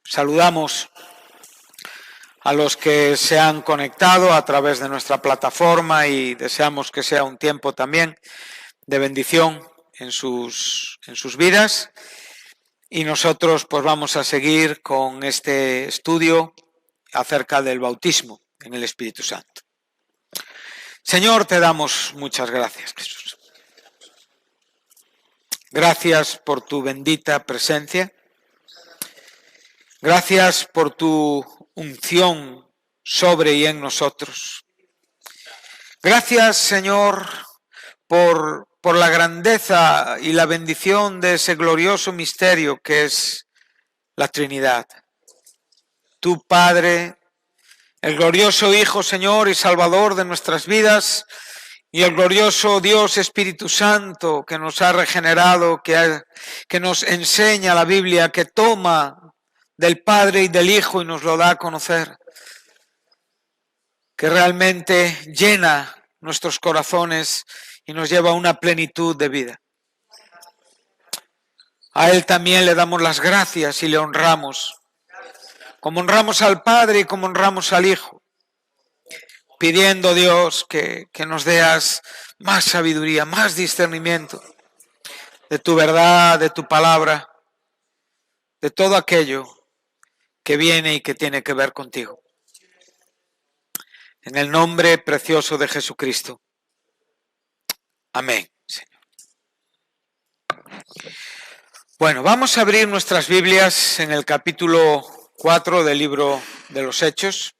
Saludamos a los que se han conectado a través de nuestra plataforma y deseamos que sea un tiempo también de bendición en sus vidas. Y nosotros pues vamos a seguir con este estudio acerca del bautismo en el Espíritu Santo. Señor, te damos muchas gracias, Jesús. Gracias por tu bendita presencia. Gracias por tu unción sobre y en nosotros. Gracias, Señor, por la grandeza y la bendición de ese glorioso misterio que es la Trinidad. Tu Padre, el glorioso Hijo, Señor y Salvador de nuestras vidas, y el glorioso Dios Espíritu Santo que nos ha regenerado, que nos enseña la Biblia, que toma del Padre y del Hijo y nos lo da a conocer, que realmente llena nuestros corazones y nos lleva a una plenitud de vida. A Él también le damos las gracias y le honramos, como honramos al Padre y como honramos al Hijo, pidiendo, Dios, que nos deas más sabiduría, más discernimiento de tu verdad, de tu palabra, de todo aquello que viene y que tiene que ver contigo. En el nombre precioso de Jesucristo. Amén, Señor. Bueno, vamos a abrir nuestras Biblias en el capítulo 4 del libro de los Hechos.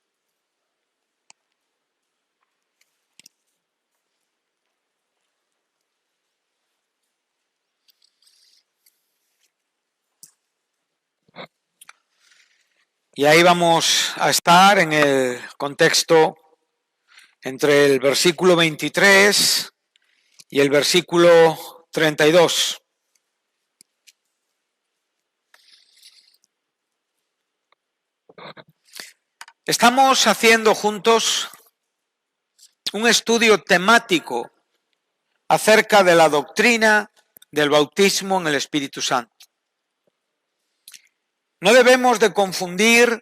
Y ahí vamos a estar en el contexto entre el versículo 23 y el versículo 32. Estamos haciendo juntos un estudio temático acerca de la doctrina del bautismo en el Espíritu Santo. No debemos de confundir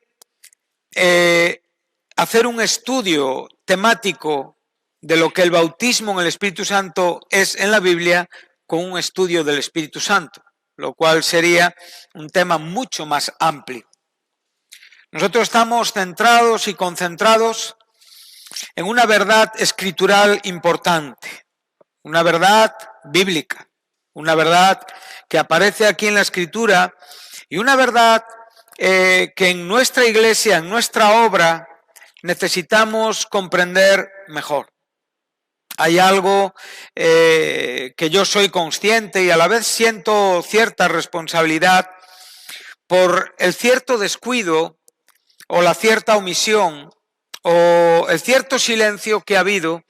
hacer un estudio temático de lo que el bautismo en el Espíritu Santo es en la Biblia con un estudio del Espíritu Santo, lo cual sería un tema mucho más amplio. Nosotros estamos centrados y concentrados en una verdad escritural importante, una verdad bíblica, una verdad que aparece aquí en la Escritura y una verdad que en nuestra iglesia, en nuestra obra, necesitamos comprender mejor. Hay algo que yo soy consciente y a la vez siento cierta responsabilidad por el cierto descuido o la cierta omisión o el cierto silencio que ha habido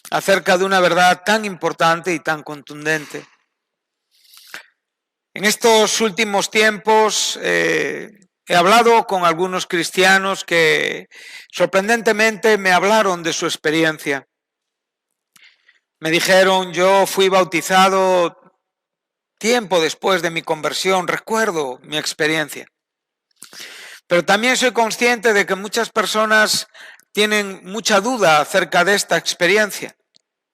acerca de una verdad tan importante y tan contundente. En estos últimos tiempos he hablado con algunos cristianos que sorprendentemente me hablaron de su experiencia. Me dijeron, yo fui bautizado tiempo después de mi conversión, recuerdo mi experiencia. Pero también soy consciente de que muchas personas tienen mucha duda acerca de esta experiencia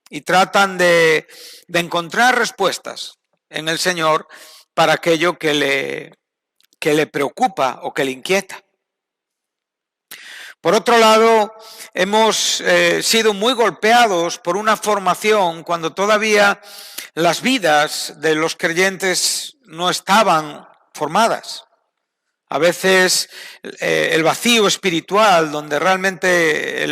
y tratan de encontrar respuestas en el Señor para aquello que le preocupa o que le inquieta. Por otro lado, hemos sido muy golpeados por una formación cuando todavía las vidas de los creyentes no estaban formadas. A veces el vacío espiritual, donde realmente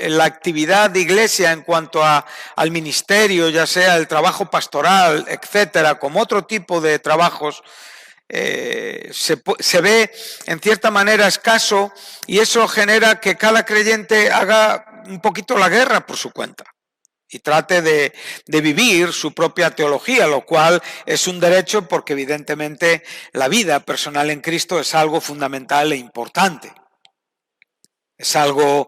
la actividad de iglesia en cuanto al ministerio, ya sea el trabajo pastoral, etcétera, como otro tipo de trabajos, se ve en cierta manera escaso y eso genera que cada creyente haga un poquito la guerra por su cuenta y trate de vivir su propia teología, lo cual es un derecho porque evidentemente la vida personal en Cristo es algo fundamental e importante. Es algo,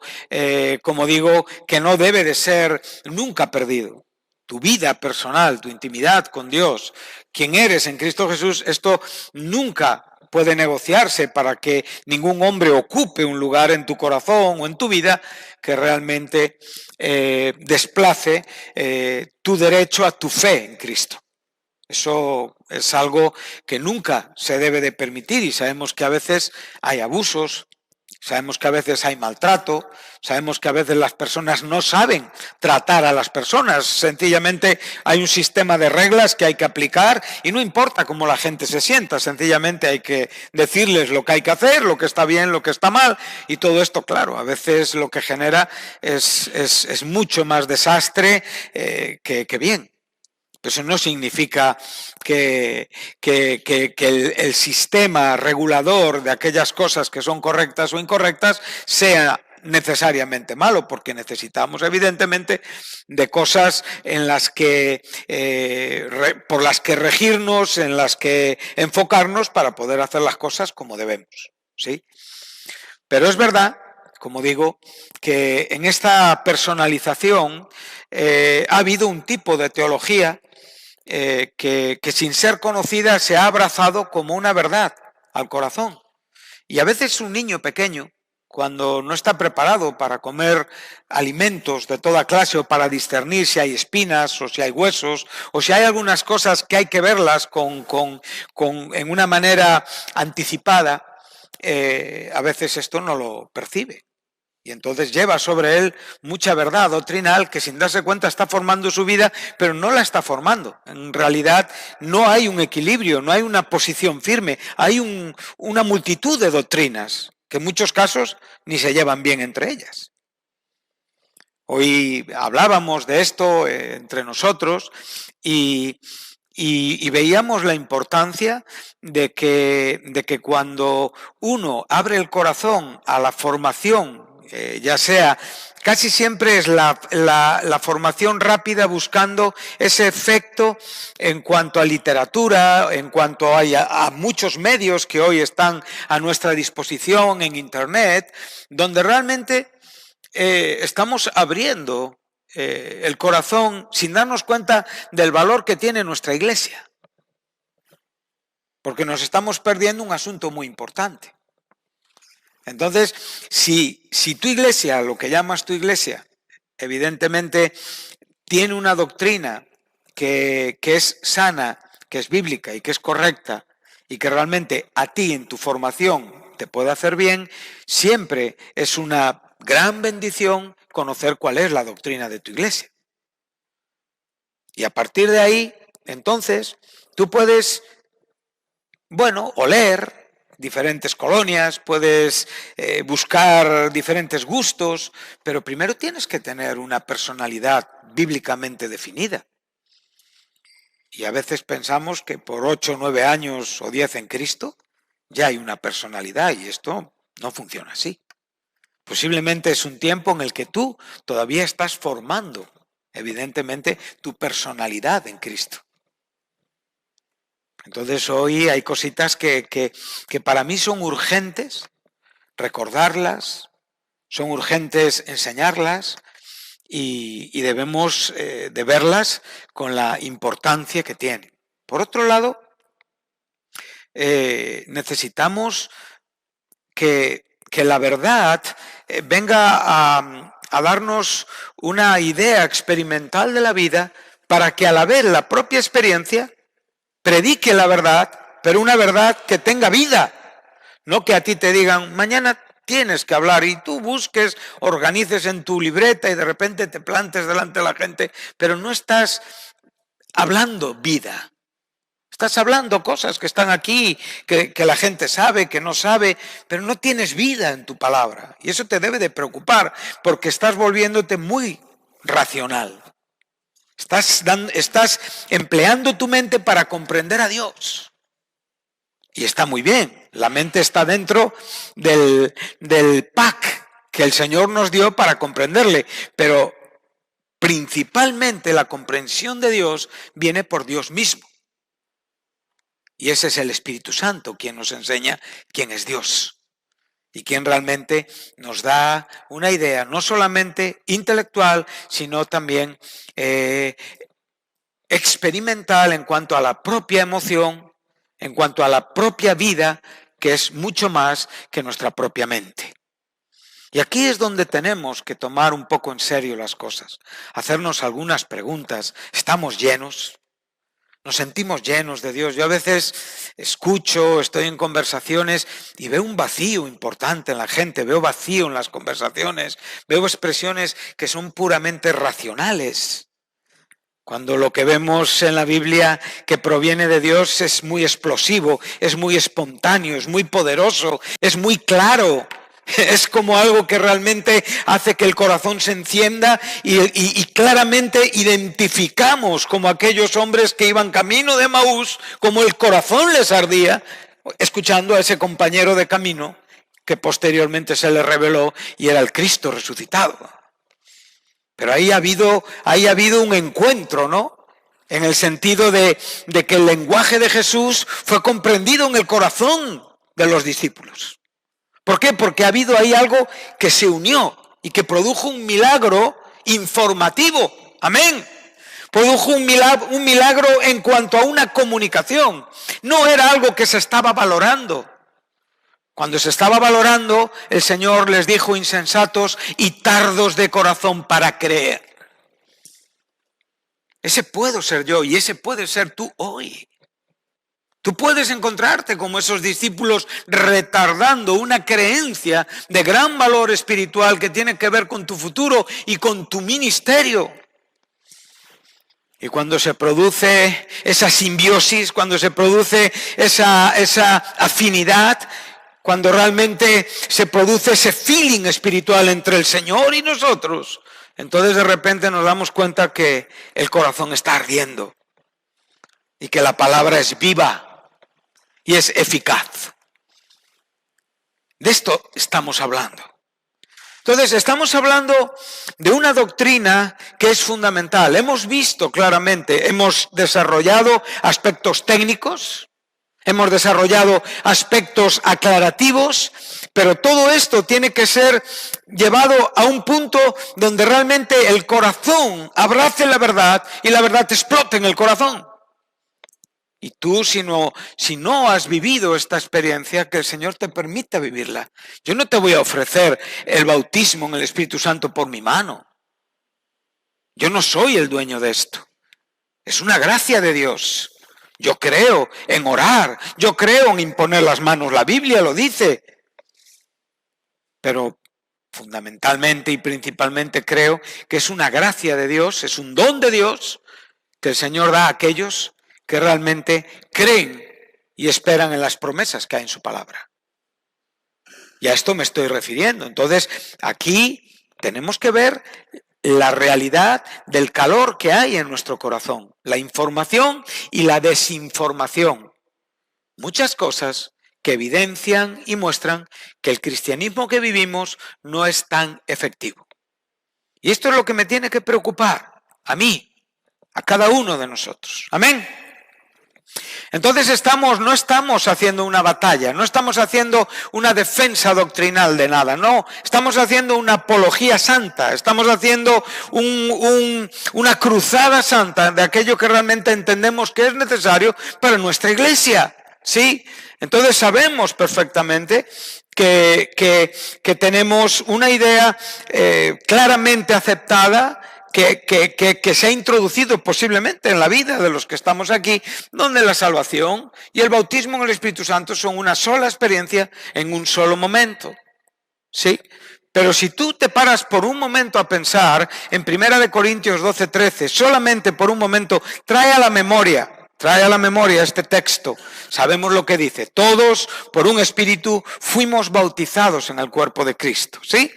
como digo, que no debe de ser nunca perdido. Tu vida personal, tu intimidad con Dios, quién eres en Cristo Jesús, esto nunca puede negociarse para que ningún hombre ocupe un lugar en tu corazón o en tu vida que realmente desplace tu derecho a tu fe en Cristo. Eso es algo que nunca se debe de permitir y sabemos que a veces hay abusos, sabemos que a veces hay maltrato, sabemos que a veces las personas no saben tratar a las personas, sencillamente hay un sistema de reglas que hay que aplicar y no importa cómo la gente se sienta, sencillamente hay que decirles lo que hay que hacer, lo que está bien, lo que está mal y todo esto, claro, a veces lo que genera es mucho más desastre que bien. Eso no significa que el sistema regulador de aquellas cosas que son correctas o incorrectas sea necesariamente malo, porque necesitamos evidentemente de cosas en las que por las que regirnos, en las que enfocarnos para poder hacer las cosas como debemos, ¿sí? Pero es verdad, como digo, que en esta personalización ha habido un tipo de teología que sin ser conocida se ha abrazado como una verdad al corazón. Y a veces un niño pequeño, cuando no está preparado para comer alimentos de toda clase o para discernir si hay espinas o si hay huesos o si hay algunas cosas que hay que verlas en una manera anticipada, a veces esto no lo percibe. Y entonces lleva sobre él mucha verdad doctrinal que sin darse cuenta está formando su vida, pero no la está formando. En realidad no hay un equilibrio, no hay una posición firme, hay una multitud de doctrinas que en muchos casos ni se llevan bien entre ellas. Hoy hablábamos de esto entre nosotros y veíamos la importancia de que cuando uno abre el corazón a la formación, ya sea, casi siempre es la formación rápida buscando ese efecto en cuanto a literatura, en cuanto a muchos medios que hoy están a nuestra disposición en Internet, donde realmente estamos abriendo el corazón sin darnos cuenta del valor que tiene nuestra iglesia. Porque nos estamos perdiendo un asunto muy importante. Entonces, si tu iglesia, lo que llamas tu iglesia, evidentemente tiene una doctrina que es sana, que es bíblica y que es correcta y que realmente a ti en tu formación te puede hacer bien, siempre es una gran bendición conocer cuál es la doctrina de tu iglesia. Y a partir de ahí, entonces, tú puedes, oler diferentes colonias, puedes buscar diferentes gustos, pero primero tienes que tener una personalidad bíblicamente definida. Y a veces pensamos que por 8 o 9 años o 10 en Cristo ya hay una personalidad y esto no funciona así. Posiblemente es un tiempo en el que tú todavía estás formando, evidentemente, tu personalidad en Cristo. Entonces hoy hay cositas que para mí son urgentes recordarlas, son urgentes enseñarlas y debemos de verlas con la importancia que tienen. Por otro lado, necesitamos que la verdad venga a darnos una idea experimental de la vida para que a la vez la propia experiencia predique la verdad, pero una verdad que tenga vida, no que a ti te digan, mañana tienes que hablar y tú busques, organices en tu libreta y de repente te plantes delante de la gente, pero no estás hablando vida. Estás hablando cosas que están aquí, que la gente sabe, que no sabe, pero no tienes vida en tu palabra. Y eso te debe de preocupar, porque estás volviéndote muy racional. Estás empleando tu mente para comprender a Dios. Y está muy bien. La mente está dentro del pack que el Señor nos dio para comprenderle. Pero principalmente la comprensión de Dios viene por Dios mismo. Y ese es el Espíritu Santo quien nos enseña quién es Dios y quien realmente nos da una idea no solamente intelectual, sino también experimental en cuanto a la propia emoción, en cuanto a la propia vida, que es mucho más que nuestra propia mente. Y aquí es donde tenemos que tomar un poco en serio las cosas, hacernos algunas preguntas. ¿Estamos llenos? ¿Nos sentimos llenos de Dios? Yo a veces escucho, estoy en conversaciones y veo un vacío importante en la gente, veo vacío en las conversaciones, veo expresiones que son puramente racionales. Cuando lo que vemos en la Biblia que proviene de Dios es muy explosivo, es muy espontáneo, es muy poderoso, es muy claro. Es como algo que realmente hace que el corazón se encienda y claramente identificamos como aquellos hombres que iban camino de Emaús, como el corazón les ardía, escuchando a ese compañero de camino que posteriormente se les reveló y era el Cristo resucitado. Pero ahí ha habido un encuentro, ¿no? En el sentido de que el lenguaje de Jesús fue comprendido en el corazón de los discípulos. ¿Por qué? Porque ha habido ahí algo que se unió y que produjo un milagro informativo. Amén. Produjo un milagro en cuanto a una comunicación. No era algo que se estaba valorando. Cuando se estaba valorando, el Señor les dijo: insensatos y tardos de corazón para creer. Ese puedo ser yo y ese puede ser tú hoy. Tú puedes encontrarte como esos discípulos retardando una creencia de gran valor espiritual que tiene que ver con tu futuro y con tu ministerio. Y cuando se produce esa simbiosis, cuando se produce esa afinidad, cuando realmente se produce ese feeling espiritual entre el Señor y nosotros, entonces de repente nos damos cuenta que el corazón está ardiendo y que la palabra es viva y es eficaz. De esto estamos hablando. Entonces, estamos hablando de una doctrina que es fundamental. Hemos visto claramente, hemos desarrollado aspectos técnicos, hemos desarrollado aspectos aclarativos, pero todo esto tiene que ser llevado a un punto donde realmente el corazón abrace la verdad y la verdad explote en el corazón. Y tú, si no has vivido esta experiencia, que el Señor te permita vivirla. Yo no te voy a ofrecer el bautismo en el Espíritu Santo por mi mano. Yo no soy el dueño de esto. Es una gracia de Dios. Yo creo en orar, yo creo en imponer las manos. La Biblia lo dice. Pero fundamentalmente y principalmente creo que es una gracia de Dios, es un don de Dios que el Señor da a aquellos que realmente creen y esperan en las promesas que hay en su palabra. Y a esto me estoy refiriendo. Entonces, aquí tenemos que ver la realidad del calor que hay en nuestro corazón, la información y la desinformación. Muchas cosas que evidencian y muestran que el cristianismo que vivimos no es tan efectivo. Y esto es lo que me tiene que preocupar, a mí, a cada uno de nosotros. Amén. Entonces no estamos haciendo una batalla, no estamos haciendo una defensa doctrinal de nada, no, estamos haciendo una apología santa, estamos haciendo una cruzada santa de aquello que realmente entendemos que es necesario para nuestra iglesia, ¿sí? Entonces sabemos perfectamente que tenemos una idea claramente aceptada, que se ha introducido posiblemente en la vida de los que estamos aquí, donde la salvación y el bautismo en el Espíritu Santo son una sola experiencia en un solo momento. ¿Sí? Pero si tú te paras por un momento a pensar en 1 Corintios 12:13, solamente por un momento, trae a la memoria este texto. Sabemos lo que dice: todos por un espíritu fuimos bautizados en el cuerpo de Cristo. ¿Sí?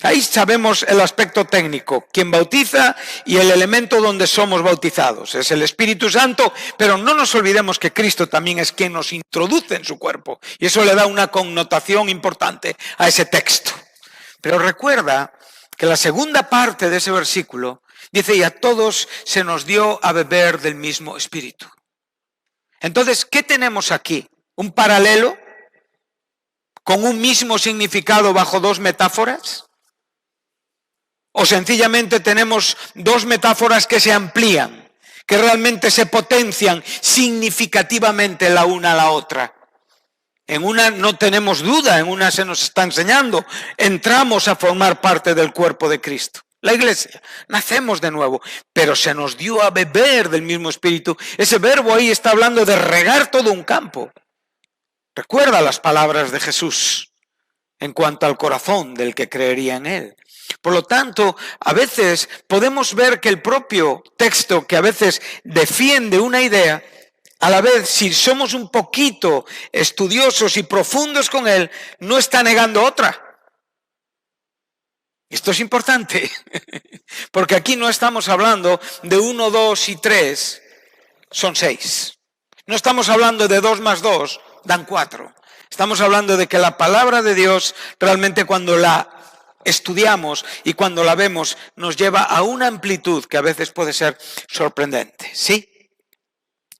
Ahí sabemos el aspecto técnico, quién bautiza y el elemento donde somos bautizados. Es el Espíritu Santo, pero no nos olvidemos que Cristo también es quien nos introduce en su cuerpo. Y eso le da una connotación importante a ese texto. Pero recuerda que la segunda parte de ese versículo dice: y a todos se nos dio a beber del mismo Espíritu. Entonces, ¿qué tenemos aquí? ¿Un paralelo con un mismo significado bajo dos metáforas? ¿O sencillamente tenemos dos metáforas que se amplían, que realmente se potencian significativamente la una a la otra. En una no tenemos duda, en una se nos está enseñando, entramos a formar parte del cuerpo de Cristo. La iglesia, nacemos de nuevo, pero se nos dio a beber del mismo espíritu. Ese verbo ahí está hablando de regar todo un campo. Recuerda las palabras de Jesús en cuanto al corazón del que creería en él. Por lo tanto, a veces podemos ver que el propio texto que a veces defiende una idea, a la vez, si somos un poquito estudiosos y profundos con él, no está negando otra. Esto es importante, porque aquí no estamos hablando de 1, 2 y 3, son 6. No estamos hablando de 2 más 2, dan 4. Estamos hablando de que la palabra de Dios realmente cuando la estudiamos y cuando la vemos nos lleva a una amplitud que a veces puede ser sorprendente, ¿sí?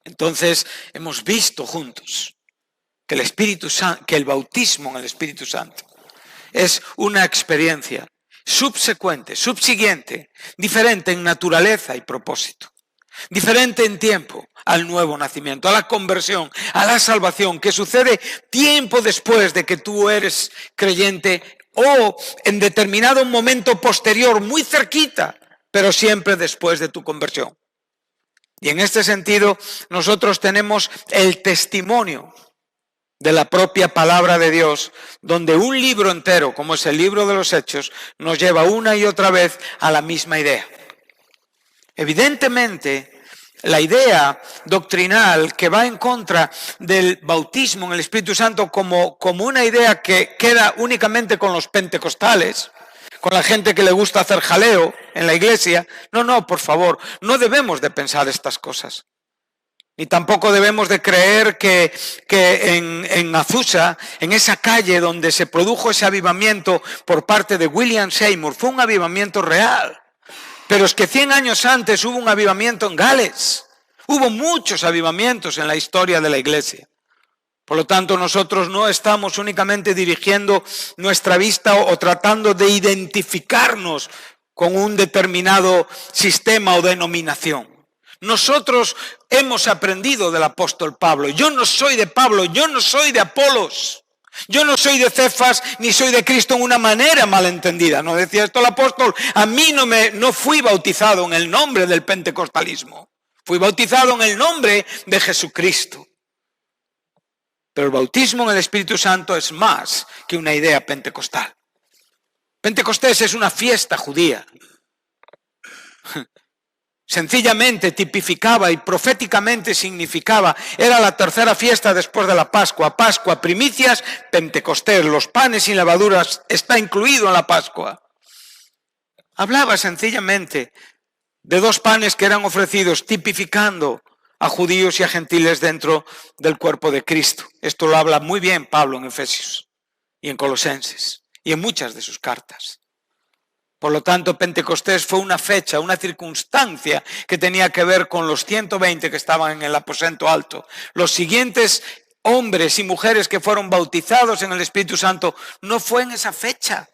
Entonces hemos visto juntos que el Espíritu Santo, que el bautismo en el Espíritu Santo es una experiencia subsiguiente, diferente en naturaleza y propósito, diferente en tiempo al nuevo nacimiento, a la conversión, a la salvación, que sucede tiempo después de que tú eres creyente o en determinado momento posterior, muy cerquita, pero siempre después de tu conversión. Y en este sentido, nosotros tenemos el testimonio de la propia palabra de Dios, donde un libro entero, como es el libro de los Hechos, nos lleva una y otra vez a la misma idea. Evidentemente, la idea doctrinal que va en contra del bautismo en el Espíritu Santo como una idea que queda únicamente con los pentecostales, con la gente que le gusta hacer jaleo en la iglesia. No, por favor, no debemos de pensar estas cosas. Ni tampoco debemos de creer que en Azusa, en esa calle donde se produjo ese avivamiento por parte de William Seymour, fue un avivamiento real. Pero es que 100 años antes hubo un avivamiento en Gales. Hubo muchos avivamientos en la historia de la iglesia. Por lo tanto, nosotros no estamos únicamente dirigiendo nuestra vista o tratando de identificarnos con un determinado sistema o denominación. Nosotros hemos aprendido del apóstol Pablo. Yo no soy de Pablo, yo no soy de Apolos. Yo no soy de Cefas ni soy de Cristo en una manera malentendida. No decía esto el apóstol. A mí no fui bautizado en el nombre del pentecostalismo. Fui bautizado en el nombre de Jesucristo. Pero el bautismo en el Espíritu Santo es más que una idea pentecostal. Pentecostés es una fiesta judía. Sencillamente tipificaba y proféticamente significaba, era la tercera fiesta después de la Pascua. Pascua, primicias, Pentecostés, los panes sin levaduras está incluido en la Pascua. Hablaba sencillamente de 2 panes que eran ofrecidos, tipificando a judíos y a gentiles dentro del cuerpo de Cristo. Esto lo habla muy bien Pablo en Efesios y en Colosenses y en muchas de sus cartas. Por lo tanto, Pentecostés fue una fecha, una circunstancia que tenía que ver con los 120 que estaban en el aposento alto. Los siguientes hombres y mujeres que fueron bautizados en el Espíritu Santo no fue en esa fecha.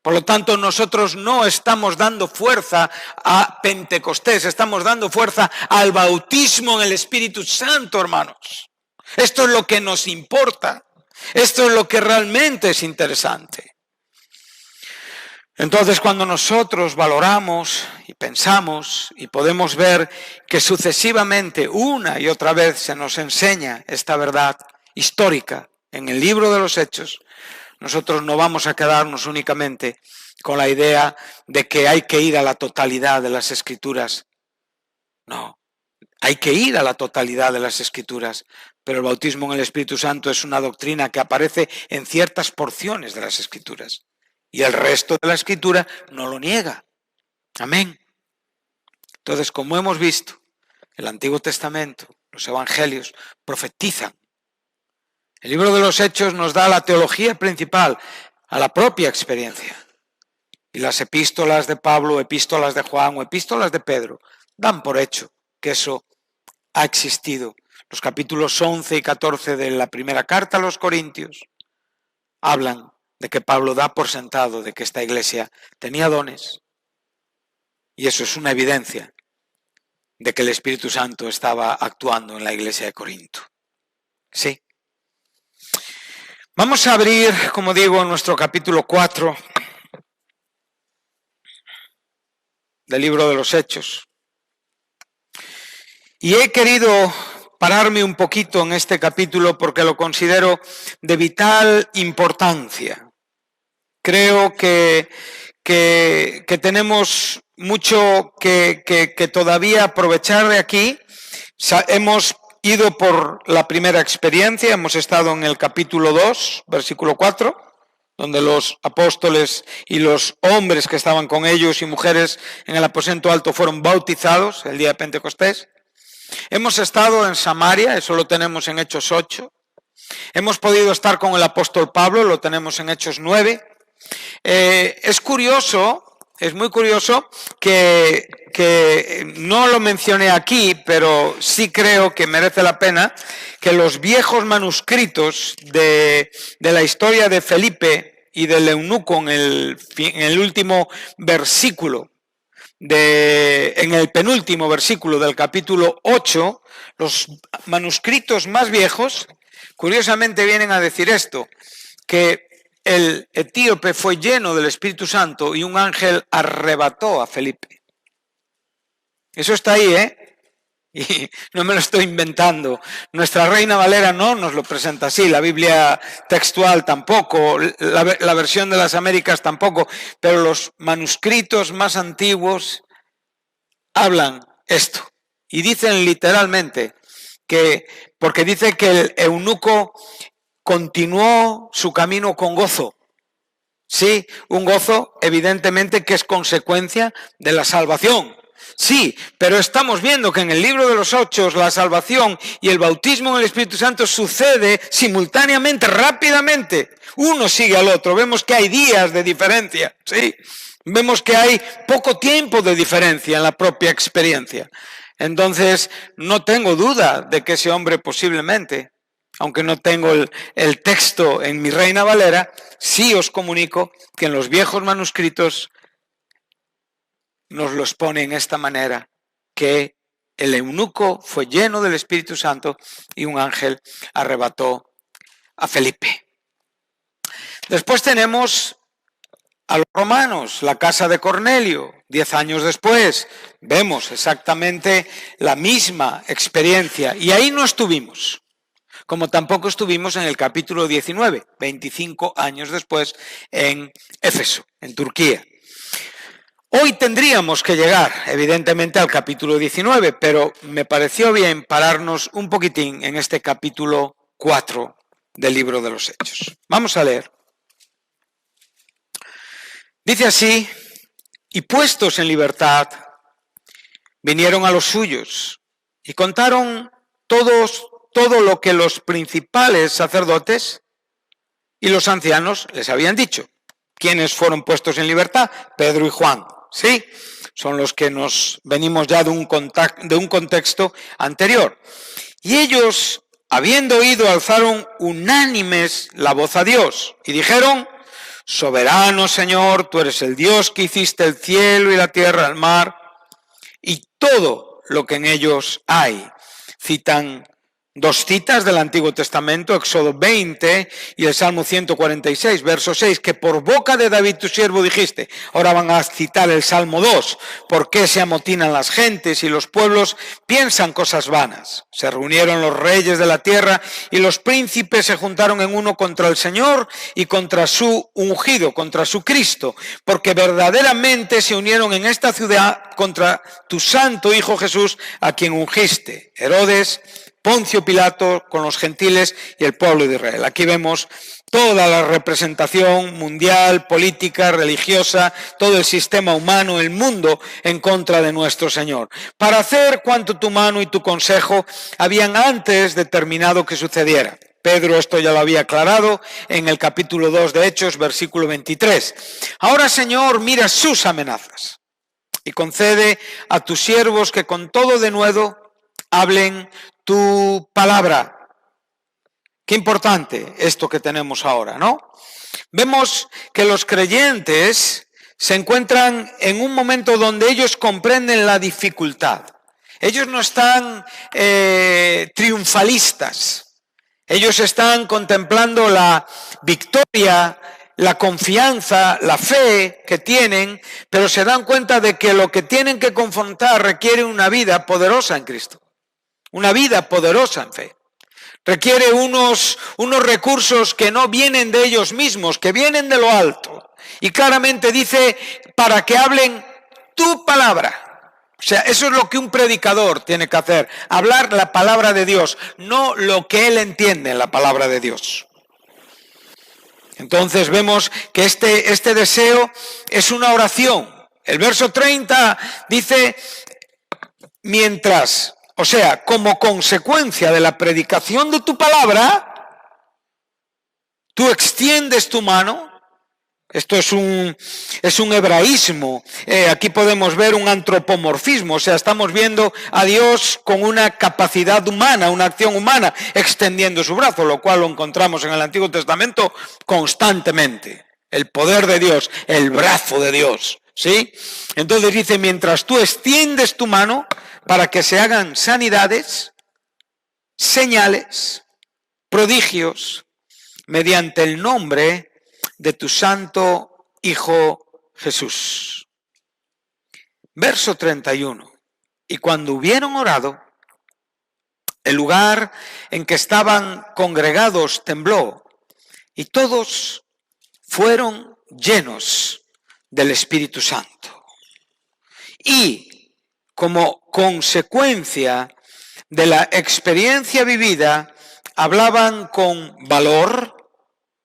Por lo tanto, nosotros no estamos dando fuerza a Pentecostés, estamos dando fuerza al bautismo en el Espíritu Santo, hermanos. Esto es lo que nos importa. Esto es lo que realmente es interesante. Entonces, cuando nosotros valoramos y pensamos y podemos ver que sucesivamente una y otra vez se nos enseña esta verdad histórica en el libro de los Hechos, nosotros no vamos a quedarnos únicamente con la idea de que hay que ir a la totalidad de las Escrituras. No, hay que ir a la totalidad de las Escrituras, pero el bautismo en el Espíritu Santo es una doctrina que aparece en ciertas porciones de las Escrituras. Y el resto de la Escritura no lo niega. Amén. Entonces, como hemos visto, el Antiguo Testamento, los Evangelios, profetizan. El libro de los Hechos nos da la teología principal a la propia experiencia. Y las epístolas de Pablo, epístolas de Juan o epístolas de Pedro dan por hecho que eso ha existido. Los capítulos 11 y 14 de la primera carta a los Corintios hablan de que Pablo da por sentado de que esta iglesia tenía dones. Y eso es una evidencia de que el Espíritu Santo estaba actuando en la iglesia de Corinto. Sí. Vamos a abrir, como digo, nuestro capítulo 4 del libro de los Hechos. Y he querido pararme un poquito en este capítulo porque lo considero de vital importancia. Creo que tenemos mucho que todavía aprovechar de aquí. Hemos ido por la primera experiencia, hemos estado en el capítulo 2, versículo 4, donde los apóstoles y los hombres que estaban con ellos y mujeres en el aposento alto fueron bautizados el día de Pentecostés. Hemos estado en Samaria, eso lo tenemos en Hechos 8. Hemos podido estar con el apóstol Pablo, lo tenemos en Hechos 9. Es muy curioso que no lo mencioné aquí, pero sí creo que merece la pena que los viejos manuscritos de la historia de Felipe y del eunuco en el último versículo, en el penúltimo versículo del capítulo 8, los manuscritos más viejos, curiosamente vienen a decir esto, que el etíope fue lleno del Espíritu Santo y un ángel arrebató a Felipe. Eso está ahí, Y no me lo estoy inventando. Nuestra Reina Valera no nos lo presenta así, la Biblia textual tampoco, la versión de las Américas tampoco, pero los manuscritos más antiguos hablan esto. Y dicen literalmente porque dice que el eunuco continuó su camino con gozo. Sí, un gozo evidentemente que es consecuencia de la salvación. Sí, pero estamos viendo que en el libro de los Hechos la salvación y el bautismo en el Espíritu Santo sucede simultáneamente, rápidamente. Uno sigue al otro. Vemos que hay días de diferencia, ¿sí? Vemos que hay poco tiempo de diferencia en la propia experiencia. Entonces, no tengo duda de que ese hombre posiblemente, aunque no tengo el texto en mi Reina Valera, sí os comunico que en los viejos manuscritos nos los pone en esta manera, que el eunuco fue lleno del Espíritu Santo y un ángel arrebató a Felipe. Después tenemos a los romanos, la casa de Cornelio. 10 años después vemos exactamente la misma experiencia y ahí no estuvimos. Como tampoco estuvimos en el capítulo 19, 25 años después, en Éfeso, en Turquía. Hoy tendríamos que llegar, evidentemente, al capítulo 19, pero me pareció bien pararnos un poquitín en este capítulo 4 del libro de los Hechos. Vamos a leer. Dice así: y puestos en libertad, vinieron a los suyos y contaron todo lo que los principales sacerdotes y los ancianos les habían dicho. ¿Quiénes fueron puestos en libertad? Pedro y Juan, ¿sí? Son los que nos venimos ya de un contexto anterior. Y ellos, habiendo oído, alzaron unánimes la voz a Dios y dijeron: soberano Señor, tú eres el Dios que hiciste el cielo y la tierra, el mar y todo lo que en ellos hay. Citan dos citas del Antiguo Testamento, Éxodo 20 y el Salmo 146, verso 6, que por boca de David tu siervo dijiste. Ahora van a citar el Salmo 2, ¿por qué se amotinan las gentes y los pueblos piensan cosas vanas? Se reunieron los reyes de la tierra y los príncipes se juntaron en uno contra el Señor y contra su ungido, contra su Cristo, porque verdaderamente se unieron en esta ciudad contra tu santo Hijo Jesús, a quien ungiste. Herodes, Poncio Pilato con los gentiles y el pueblo de Israel. Aquí vemos toda la representación mundial, política, religiosa, todo el sistema humano, el mundo en contra de nuestro Señor, para hacer cuanto tu mano y tu consejo habían antes determinado que sucediera. Pedro esto ya lo había aclarado en el capítulo 2 de Hechos, versículo 23. Ahora, Señor, mira sus amenazas y concede a tus siervos que con todo denuedo hablen tu palabra. Qué importante esto que tenemos ahora, ¿no? Vemos que los creyentes se encuentran en un momento donde ellos comprenden la dificultad. Ellos no están triunfalistas. Ellos están contemplando la victoria, la confianza, la fe que tienen, pero se dan cuenta de que lo que tienen que confrontar requiere una vida poderosa en Cristo, una vida poderosa en fe. Requiere unos recursos que no vienen de ellos mismos, que vienen de lo alto. Y claramente dice, para que hablen tu palabra. O sea, eso es lo que un predicador tiene que hacer, hablar la palabra de Dios, no lo que él entiende en la palabra de Dios. Entonces vemos que este deseo es una oración. El verso 30 dice, mientras, o sea, como consecuencia de la predicación de tu palabra, tú extiendes tu mano. Esto es un hebraísmo. Aquí podemos ver un antropomorfismo, o sea, estamos viendo a Dios con una capacidad humana, una acción humana, extendiendo su brazo, lo cual lo encontramos en el Antiguo Testamento constantemente. El poder de Dios, el brazo de Dios, ¿sí? Entonces dice, mientras tú extiendes tu mano para que se hagan sanidades, señales, prodigios, mediante el nombre de tu santo Hijo Jesús. Verso 31. Y cuando hubieron orado, el lugar en que estaban congregados tembló, y todos fueron llenos del Espíritu Santo. Y como consecuencia de la experiencia vivida, hablaban con valor,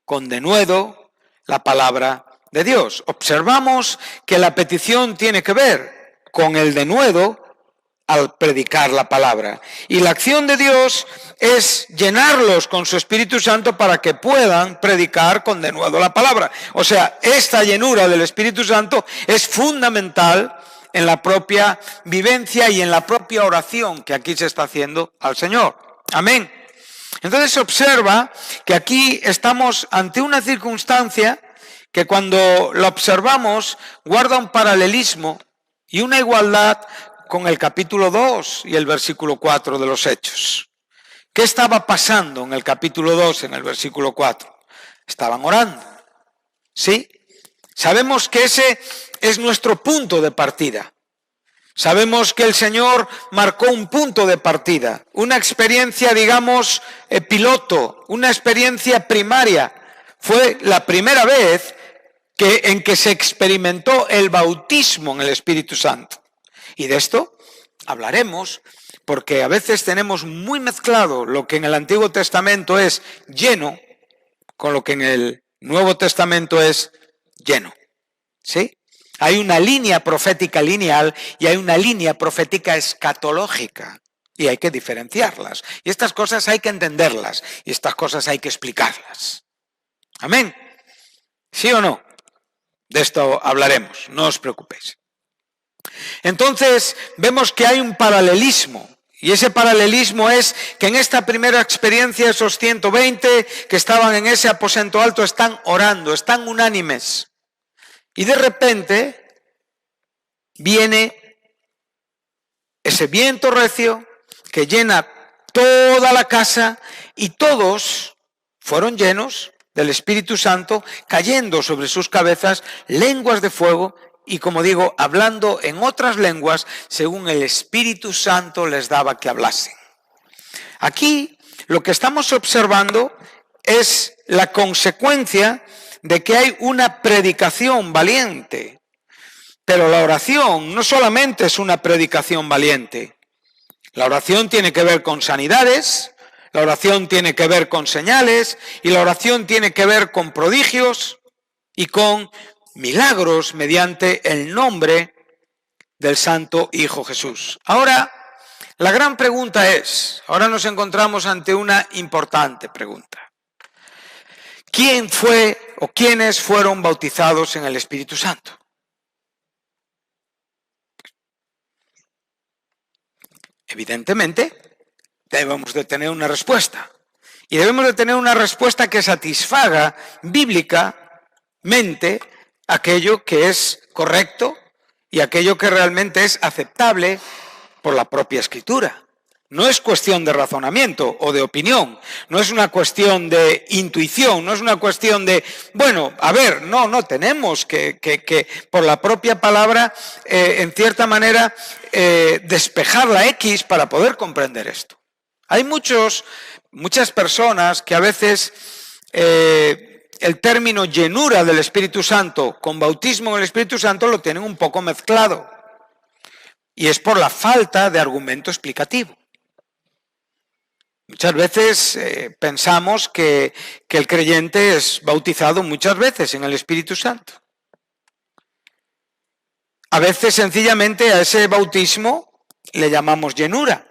con denuedo, la palabra de Dios. Observamos que la petición tiene que ver con el denuedo al predicar la palabra. Y la acción de Dios es llenarlos con su Espíritu Santo para que puedan predicar con denuedo la palabra. O sea, esta llenura del Espíritu Santo es fundamental en la propia vivencia y en la propia oración que aquí se está haciendo al Señor. Amén. Entonces se observa que aquí estamos ante una circunstancia que cuando la observamos guarda un paralelismo y una igualdad con el capítulo 2 y el versículo 4 de los Hechos. ¿Qué estaba pasando en el capítulo 2, en el versículo 4? Estaban orando, ¿sí? Sabemos que ese es nuestro punto de partida. Sabemos que el Señor marcó un punto de partida, una experiencia, digamos, piloto, una experiencia primaria. Fue la primera vez en que se experimentó el bautismo en el Espíritu Santo. Y de esto hablaremos, porque a veces tenemos muy mezclado lo que en el Antiguo Testamento es lleno con lo que en el Nuevo Testamento es lleno. ¿Sí? Hay una línea profética lineal y hay una línea profética escatológica. Y hay que diferenciarlas. Y estas cosas hay que entenderlas. Y estas cosas hay que explicarlas. Amén. ¿Sí o no? De esto hablaremos. No os preocupéis. Entonces, vemos que hay un paralelismo. Y ese paralelismo es que en esta primera experiencia esos 120 que estaban en ese aposento alto están orando, están unánimes. Y de repente viene ese viento recio que llena toda la casa y todos fueron llenos del Espíritu Santo, cayendo sobre sus cabezas lenguas de fuego y, como digo, hablando en otras lenguas según el Espíritu Santo les daba que hablasen. Aquí lo que estamos observando es la consecuencia de que hay una predicación valiente. Pero la oración no solamente es una predicación valiente. La oración tiene que ver con sanidades, la oración tiene que ver con señales y la oración tiene que ver con prodigios y con milagros mediante el nombre del Santo Hijo Jesús. Ahora, la gran pregunta es, ahora nos encontramos ante una importante pregunta. ¿Quién fue o quiénes fueron bautizados en el Espíritu Santo? Evidentemente, debemos de tener una respuesta. Y debemos de tener una respuesta que satisfaga bíblicamente aquello que es correcto y aquello que realmente es aceptable por la propia Escritura. No es cuestión de razonamiento o de opinión, no es una cuestión de intuición, no es una cuestión de, bueno, a ver, no, tenemos que por la propia palabra, en cierta manera, despejar la X para poder comprender esto. Hay muchas personas que a veces el término llenura del Espíritu Santo con bautismo en el Espíritu Santo lo tienen un poco mezclado. Y es por la falta de argumento explicativo. Muchas veces pensamos que el creyente es bautizado muchas veces en el Espíritu Santo. A veces sencillamente a ese bautismo le llamamos llenura.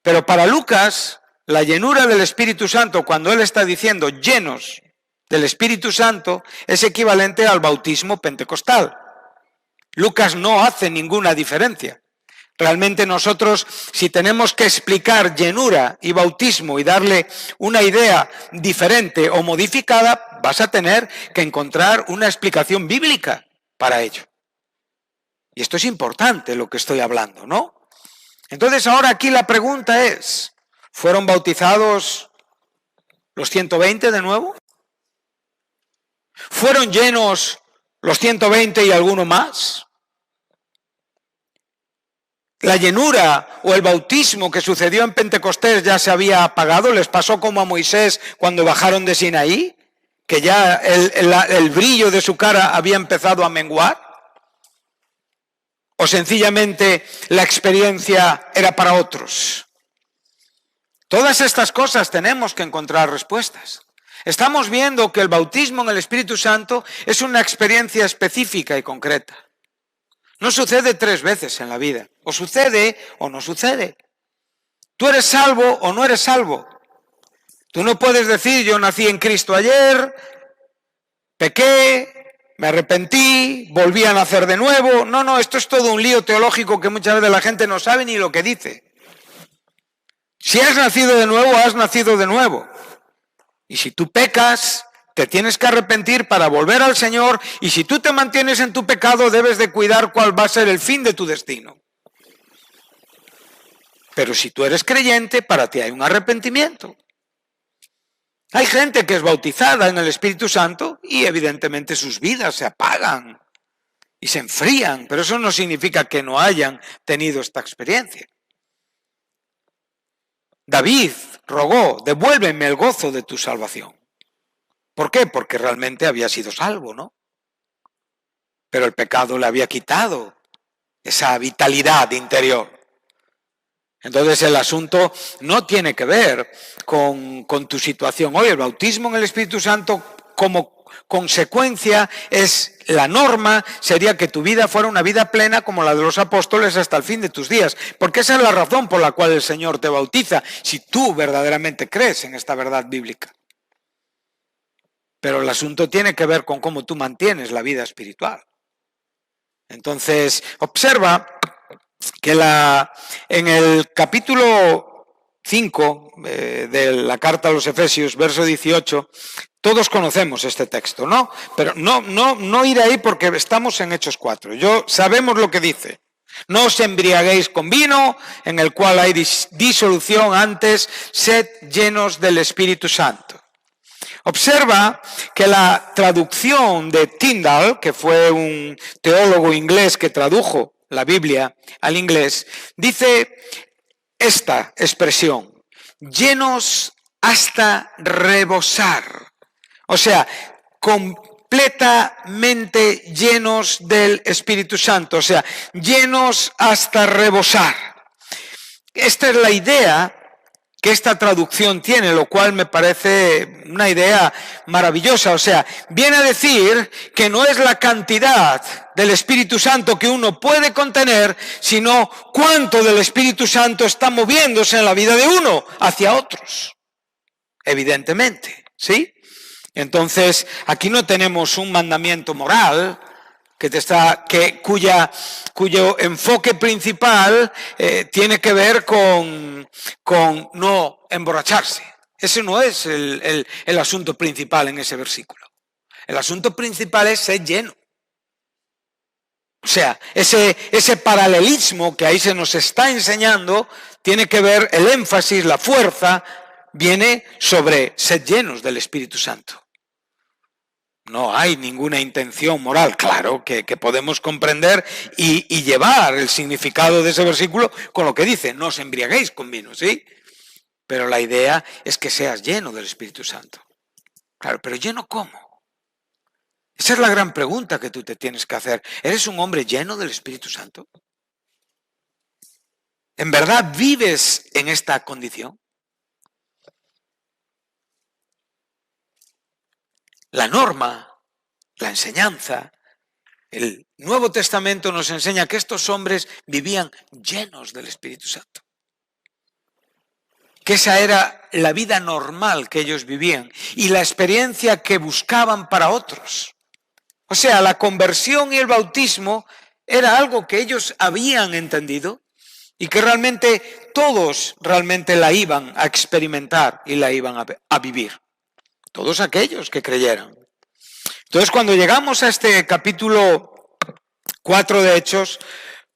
Pero para Lucas, la llenura del Espíritu Santo, cuando él está diciendo llenos del Espíritu Santo, es equivalente al bautismo pentecostal. Lucas no hace ninguna diferencia. Realmente nosotros, si tenemos que explicar llenura y bautismo y darle una idea diferente o modificada, vas a tener que encontrar una explicación bíblica para ello. Y esto es importante lo que estoy hablando, ¿no? Entonces ahora aquí la pregunta es, ¿fueron bautizados los 120 de nuevo? ¿Fueron llenos los 120 y alguno más? ¿La llenura o el bautismo que sucedió en Pentecostés ya se había apagado? ¿Les pasó como a Moisés cuando bajaron de Sinaí? ¿Que ya el brillo de su cara había empezado a menguar? ¿O sencillamente la experiencia era para otros? Todas estas cosas tenemos que encontrar respuestas. Estamos viendo que el bautismo en el Espíritu Santo es una experiencia específica y concreta. No sucede 3 veces en la vida. O sucede o no sucede. Tú eres salvo o no eres salvo. Tú no puedes decir, yo nací en Cristo ayer, pequé, me arrepentí, volví a nacer de nuevo. No, esto es todo un lío teológico que muchas veces la gente no sabe ni lo que dice. Si has nacido de nuevo, has nacido de nuevo. Y si tú pecas, te tienes que arrepentir para volver al Señor, y si tú te mantienes en tu pecado, debes de cuidar cuál va a ser el fin de tu destino. Pero si tú eres creyente, para ti hay un arrepentimiento. Hay gente que es bautizada en el Espíritu Santo y evidentemente sus vidas se apagan y se enfrían, pero eso no significa que no hayan tenido esta experiencia. David rogó, devuélveme el gozo de tu salvación. ¿Por qué? Porque realmente había sido salvo, ¿no? Pero el pecado le había quitado esa vitalidad interior. Entonces el asunto no tiene que ver con tu situación hoy. El bautismo en el Espíritu Santo como consecuencia es la norma, sería que tu vida fuera una vida plena como la de los apóstoles hasta el fin de tus días. Porque esa es la razón por la cual el Señor te bautiza, si tú verdaderamente crees en esta verdad bíblica. Pero el asunto tiene que ver con cómo tú mantienes la vida espiritual. Entonces, observa que en el capítulo 5 de la carta a los Efesios, verso 18, todos conocemos este texto, ¿no? Pero no ir ahí porque estamos en Hechos 4. Sabemos lo que dice. No os embriaguéis con vino, en el cual hay disolución, antes sed llenos del Espíritu Santo. Observa que la traducción de Tyndale, que fue un teólogo inglés que tradujo la Biblia al inglés, dice esta expresión, llenos hasta rebosar. O sea, completamente llenos del Espíritu Santo, o sea, llenos hasta rebosar. Esta es la idea que esta traducción tiene, lo cual me parece una idea maravillosa. O sea, viene a decir que no es la cantidad del Espíritu Santo que uno puede contener, sino cuánto del Espíritu Santo está moviéndose en la vida de uno hacia otros. Evidentemente, ¿sí? Entonces, aquí no tenemos un mandamiento moral cuyo enfoque principal tiene que ver con no emborracharse. Ese no es el asunto principal en ese versículo. El asunto principal es ser lleno. O sea, ese paralelismo que ahí se nos está enseñando tiene que ver, el énfasis, la fuerza, viene sobre ser llenos del Espíritu Santo. No hay ninguna intención moral, claro, que podemos comprender y llevar el significado de ese versículo con lo que dice, no os embriaguéis con vino, ¿sí? Pero la idea es que seas lleno del Espíritu Santo. Claro, pero ¿lleno cómo? Esa es la gran pregunta que tú te tienes que hacer. ¿Eres un hombre lleno del Espíritu Santo? ¿En verdad vives en esta condición? La norma, la enseñanza, el Nuevo Testamento nos enseña que estos hombres vivían llenos del Espíritu Santo. Que esa era la vida normal que ellos vivían y la experiencia que buscaban para otros. O sea, la conversión y el bautismo era algo que ellos habían entendido y que realmente todos realmente la iban a experimentar y la iban a vivir. Todos aquellos que creyeran. Entonces, cuando llegamos a este capítulo 4 de Hechos,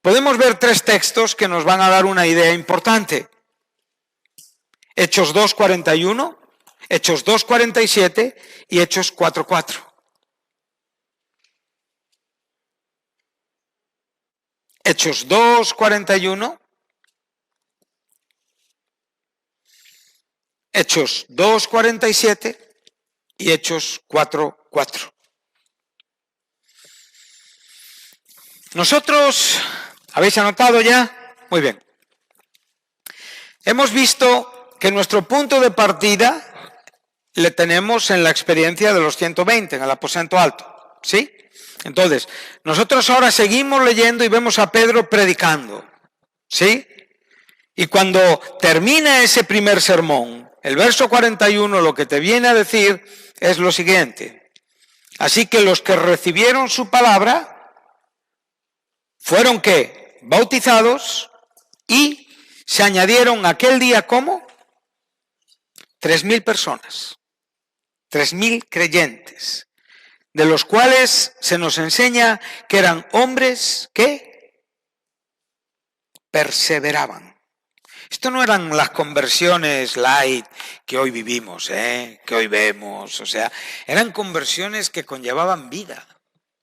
podemos ver 3 textos que nos van a dar una idea importante. Hechos 2:41, Hechos 2:47 y Hechos 4:4. Hechos 2:41, Hechos 2:47 y Hechos 4:4. Nosotros, ¿habéis anotado ya? Muy bien. Hemos visto que nuestro punto de partida le tenemos en la experiencia de los 120, en el aposento alto, ¿sí? Entonces, nosotros ahora seguimos leyendo y vemos a Pedro predicando, ¿sí? Y cuando termina ese primer sermón, el verso 41 lo que te viene a decir es lo siguiente. Así que los que recibieron su palabra fueron, ¿qué? Bautizados y se añadieron aquel día, ¿cómo? 3.000 personas, 3.000 creyentes, de los cuales se nos enseña que eran hombres que perseveraban. Esto no eran las conversiones light que hoy vivimos, que hoy vemos, o sea, eran conversiones que conllevaban vida,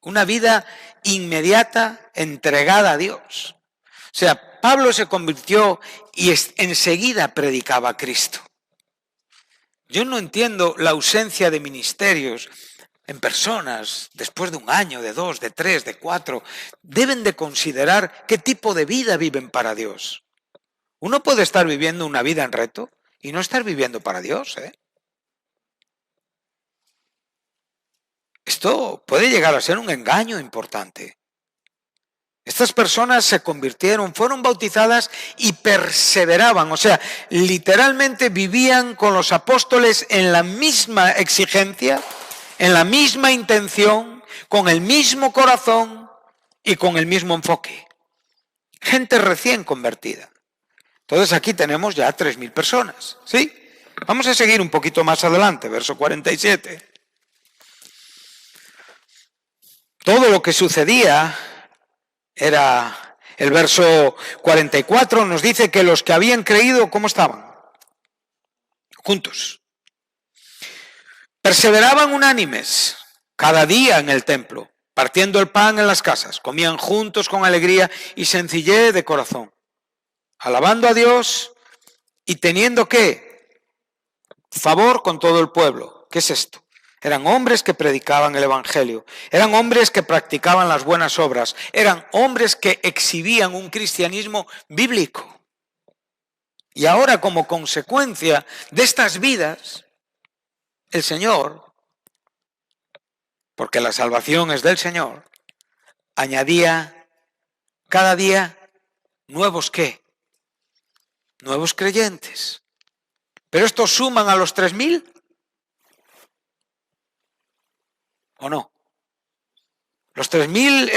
una vida inmediata entregada a Dios. O sea, Pablo se convirtió y enseguida predicaba a Cristo. Yo no entiendo la ausencia de ministerios en personas después de 1 año, de 2, de 3, de 4. Deben de considerar qué tipo de vida viven para Dios. Uno puede estar viviendo una vida en reto y no estar viviendo para Dios, Esto puede llegar a ser un engaño importante. Estas personas se convirtieron, fueron bautizadas y perseveraban, o sea, literalmente vivían con los apóstoles en la misma exigencia, en la misma intención, con el mismo corazón y con el mismo enfoque. Gente recién convertida. Entonces aquí tenemos ya 3.000 personas, ¿sí? Vamos a seguir un poquito más adelante, verso 47. Todo lo que sucedía era, el verso 44 nos dice que los que habían creído, ¿cómo estaban? Juntos. Perseveraban unánimes cada día en el templo, partiendo el pan en las casas, comían juntos con alegría y sencillez de corazón, alabando a Dios y teniendo ¿qué? Favor con todo el pueblo. ¿Qué es esto? Eran hombres que predicaban el evangelio, eran hombres que practicaban las buenas obras, eran hombres que exhibían un cristianismo bíblico. Y ahora, como consecuencia de estas vidas, el Señor, porque la salvación es del Señor, añadía cada día nuevos ¿qué? Nuevos creyentes. Pero estos suman a los 3.000. ¿O no? Los 3.000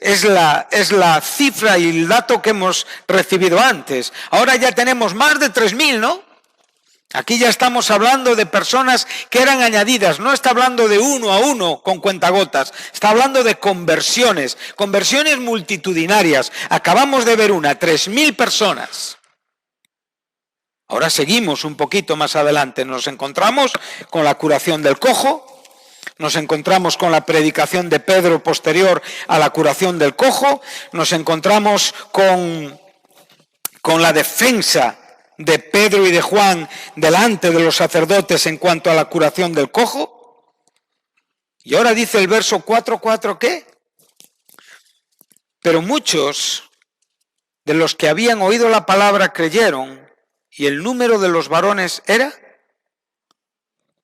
es la cifra y el dato que hemos recibido antes. Ahora ya tenemos más de 3.000, ¿no? Aquí ya estamos hablando de personas que eran añadidas, no está hablando de uno a uno con cuentagotas, está hablando de conversiones, conversiones multitudinarias. Acabamos de ver 3.000 personas. Ahora seguimos un poquito más adelante, nos encontramos con la curación del cojo, nos encontramos con la predicación de Pedro posterior a la curación del cojo, nos encontramos con la defensa de Pedro y de Juan delante de los sacerdotes en cuanto a la curación del cojo. Y ahora dice el verso 4:4, ¿qué? Pero muchos de los que habían oído la palabra creyeron, y el número de los varones era,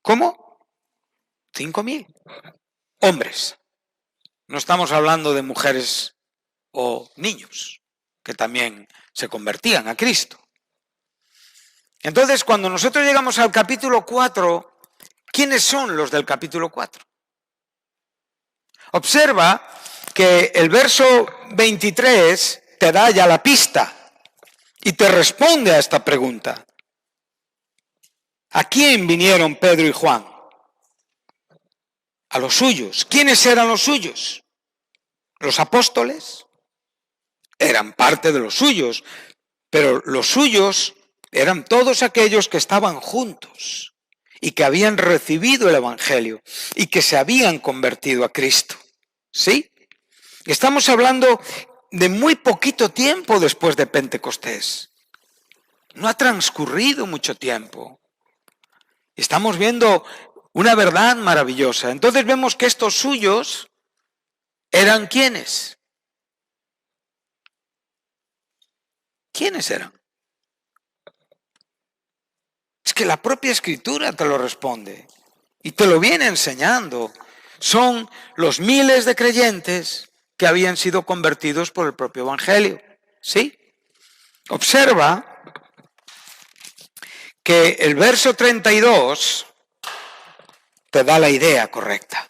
¿cómo? 5.000 hombres. No estamos hablando de mujeres o niños, que también se convertían a Cristo. Entonces, cuando nosotros llegamos al capítulo 4, ¿quiénes son los del capítulo 4? Observa que el verso 23 te da ya la pista y te responde a esta pregunta. ¿A quién vinieron Pedro y Juan? A los suyos. ¿Quiénes eran los suyos? Los apóstoles eran parte de los suyos, pero los suyos eran todos aquellos que estaban juntos y que habían recibido el Evangelio y que se habían convertido a Cristo. ¿Sí? Estamos hablando de muy poquito tiempo después de Pentecostés. No ha transcurrido mucho tiempo. Estamos viendo una verdad maravillosa. Entonces vemos que estos suyos eran ¿quiénes? ¿Quiénes eran? Es que la propia Escritura te lo responde y te lo viene enseñando. Son los miles de creyentes que habían sido convertidos por el propio Evangelio. ¿Sí? Observa que el verso 32 te da la idea correcta.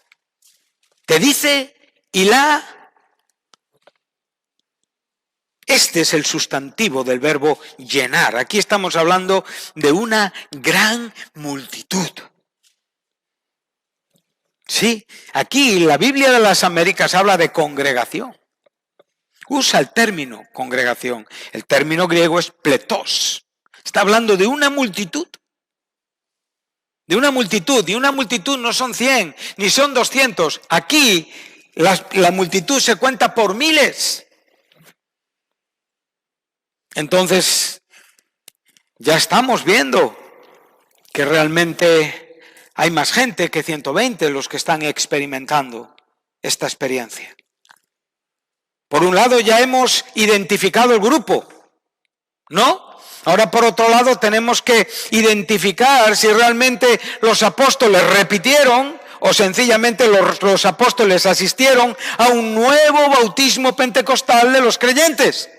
Te dice, este es el sustantivo del verbo llenar. Aquí estamos hablando de una gran multitud. Sí, aquí la Biblia de las Américas habla de congregación. Usa el término congregación. El término griego es pletos. Está hablando de una multitud. De una multitud. Y una multitud no son 100, ni son 200. Aquí la multitud se cuenta por miles. Entonces, ya estamos viendo que realmente hay más gente que 120 los que están experimentando esta experiencia. Por un lado ya hemos identificado el grupo, ¿no? Ahora por otro lado tenemos que identificar si realmente los apóstoles repitieron o sencillamente los apóstoles asistieron a un nuevo bautismo pentecostal de los creyentes.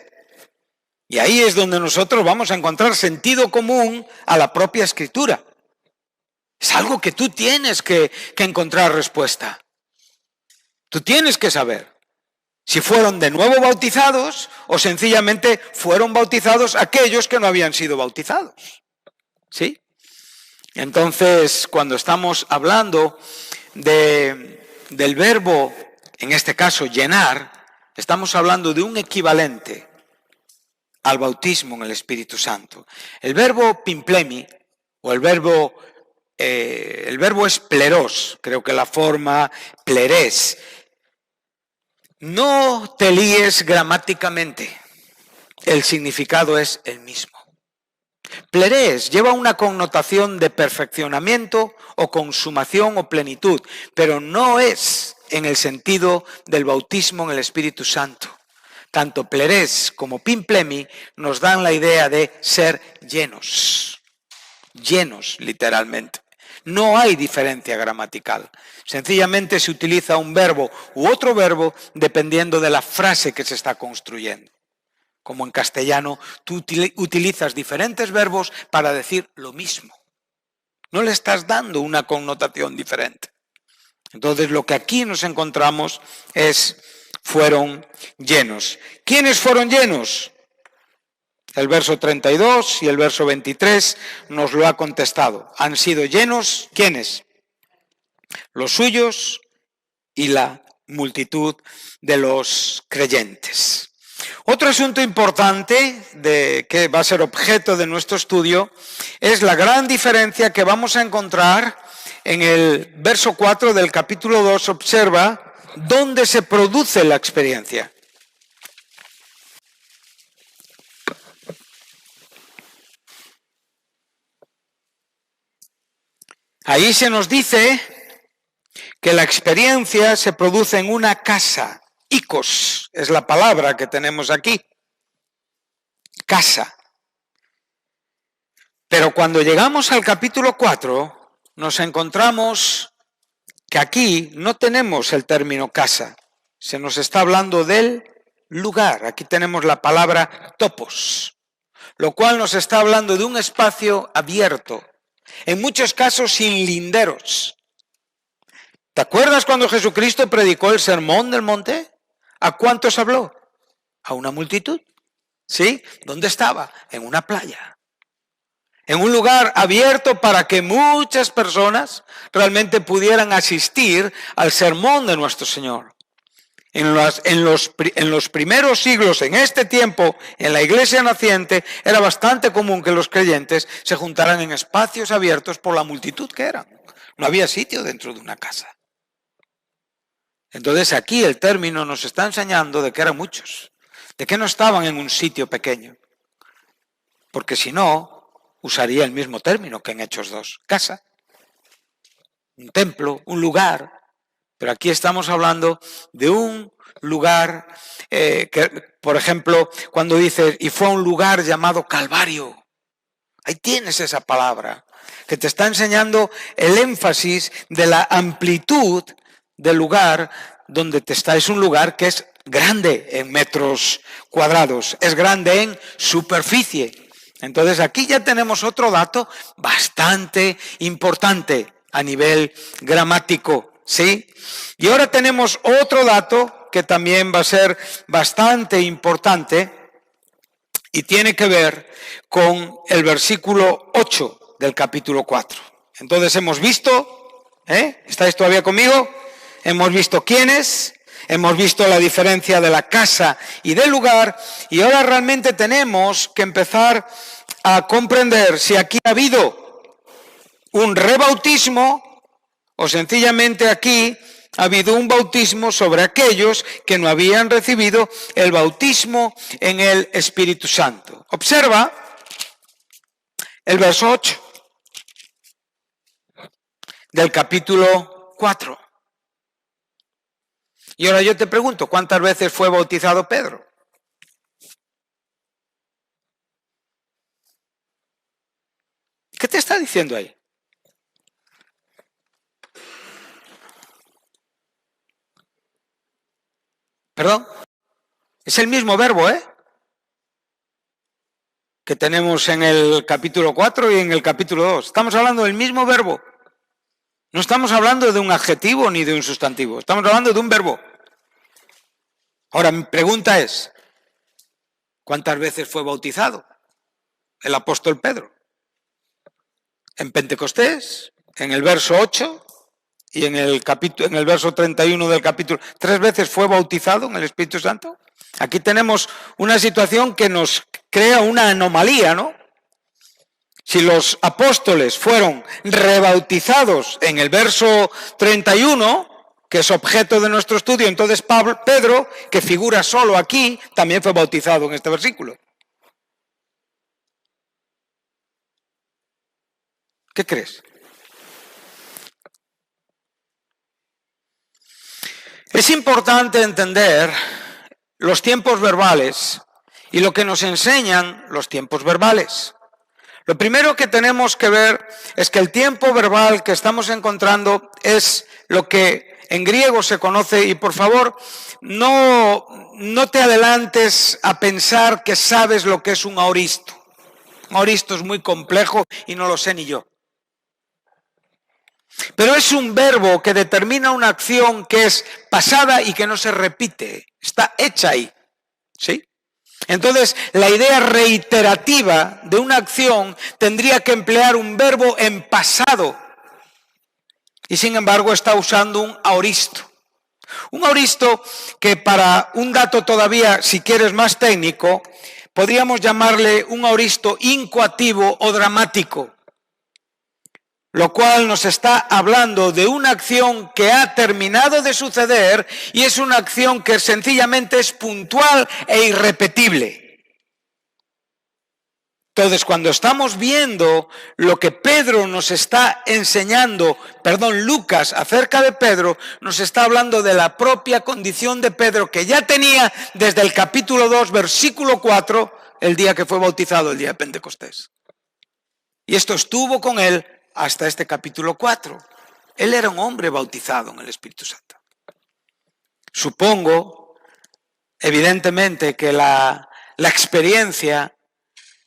Y ahí es donde nosotros vamos a encontrar sentido común a la propia Escritura. Es algo que tú tienes que encontrar respuesta. Tú tienes que saber si fueron de nuevo bautizados o sencillamente fueron bautizados aquellos que no habían sido bautizados. ¿Sí? Entonces, cuando estamos hablando del verbo, en este caso llenar, estamos hablando de un equivalente al bautismo en el Espíritu Santo. El verbo pimplemi, o el verbo es pleros, creo que la forma plerés. No te líes gramáticamente, el significado es el mismo. Plerés lleva una connotación de perfeccionamiento o consumación o plenitud, pero no es en el sentido del bautismo en el Espíritu Santo. Tanto plerés como pimplemi nos dan la idea de ser llenos literalmente. No hay diferencia gramatical. Sencillamente se utiliza un verbo u otro verbo dependiendo de la frase que se está construyendo. Como en castellano, tú utilizas diferentes verbos para decir lo mismo. No le estás dando una connotación diferente. Entonces, lo que aquí nos encontramos es, fueron llenos. ¿Quiénes fueron llenos? El verso 32 y el verso 23 nos lo ha contestado. Han sido llenos, ¿quiénes? Los suyos y la multitud de los creyentes. Otro asunto importante que va a ser objeto de nuestro estudio es la gran diferencia que vamos a encontrar en el verso 4 del capítulo 2. Observa dónde se produce la experiencia. Ahí se nos dice que la experiencia se produce en una casa. Ikos es la palabra que tenemos aquí. Casa. Pero cuando llegamos al capítulo 4, nos encontramos que aquí no tenemos el término casa. Se nos está hablando del lugar. Aquí tenemos la palabra topos, lo cual nos está hablando de un espacio abierto. En muchos casos sin linderos. ¿Te acuerdas cuando Jesucristo predicó el sermón del monte? ¿A cuántos habló? A una multitud. ¿Sí? ¿Dónde estaba? En una playa. En un lugar abierto para que muchas personas realmente pudieran asistir al sermón de nuestro Señor. En los primeros siglos, en este tiempo, en la iglesia naciente, era bastante común que los creyentes se juntaran en espacios abiertos por la multitud que eran. No había sitio dentro de una casa. Entonces aquí el término nos está enseñando de que eran muchos, de que no estaban en un sitio pequeño. Porque si no, usaría el mismo término que en Hechos 2, casa, un templo, un lugar. Pero aquí estamos hablando de un lugar que, por ejemplo, cuando dice, y fue a un lugar llamado Calvario. Ahí tienes esa palabra, que te está enseñando el énfasis de la amplitud del lugar donde te está. Es un lugar que es grande en metros cuadrados, es grande en superficie. Entonces aquí ya tenemos otro dato bastante importante a nivel gramático. ¿Sí? Y ahora tenemos otro dato que también va a ser bastante importante y tiene que ver con el versículo 8 del capítulo 4. Entonces hemos visto, ¿estáis todavía conmigo? Hemos visto quiénes, hemos visto la diferencia de la casa y del lugar, y ahora realmente tenemos que empezar a comprender si aquí ha habido un rebautismo o sencillamente aquí ha habido un bautismo sobre aquellos que no habían recibido el bautismo en el Espíritu Santo. Observa el verso 8 del capítulo 4. Y ahora yo te pregunto, ¿cuántas veces fue bautizado Pedro? ¿Qué te está diciendo ahí? ¿Perdón? Es el mismo verbo, que tenemos en el capítulo 4 y en el capítulo 2. Estamos hablando del mismo verbo. No estamos hablando de un adjetivo ni de un sustantivo. Estamos hablando de un verbo. Ahora, mi pregunta es, ¿cuántas veces fue bautizado el apóstol Pedro? En Pentecostés, en el verso 8 y en el verso 31 del capítulo. 3 veces fue bautizado en el Espíritu Santo. Aquí tenemos una situación que nos crea una anomalía, ¿no? Si los apóstoles fueron rebautizados en el verso 31, que es objeto de nuestro estudio, entonces Pedro, que figura solo aquí, también fue bautizado en este versículo. ¿Qué crees? Es importante entender los tiempos verbales y lo que nos enseñan los tiempos verbales. Lo primero que tenemos que ver es que el tiempo verbal que estamos encontrando es lo que en griego se conoce, y por favor, no te adelantes a pensar que sabes lo que es un aoristo. Un aoristo es muy complejo y no lo sé ni yo. Pero es un verbo que determina una acción que es pasada y que no se repite. Está hecha ahí. ¿Sí? Entonces, la idea reiterativa de una acción tendría que emplear un verbo en pasado. Y sin embargo está usando un aoristo. Un aoristo que, para un dato todavía, si quieres, más técnico, podríamos llamarle un aoristo incoativo o dramático, lo cual nos está hablando de una acción que ha terminado de suceder y es una acción que sencillamente es puntual e irrepetible. Entonces, cuando estamos viendo lo que Pedro nos está enseñando, Lucas, acerca de Pedro, nos está hablando de la propia condición de Pedro que ya tenía desde el capítulo 2, versículo 4, el día que fue bautizado, el día de Pentecostés. Y esto estuvo con él hasta este capítulo 4. Él era un hombre bautizado en el Espíritu Santo. Supongo, evidentemente, que la experiencia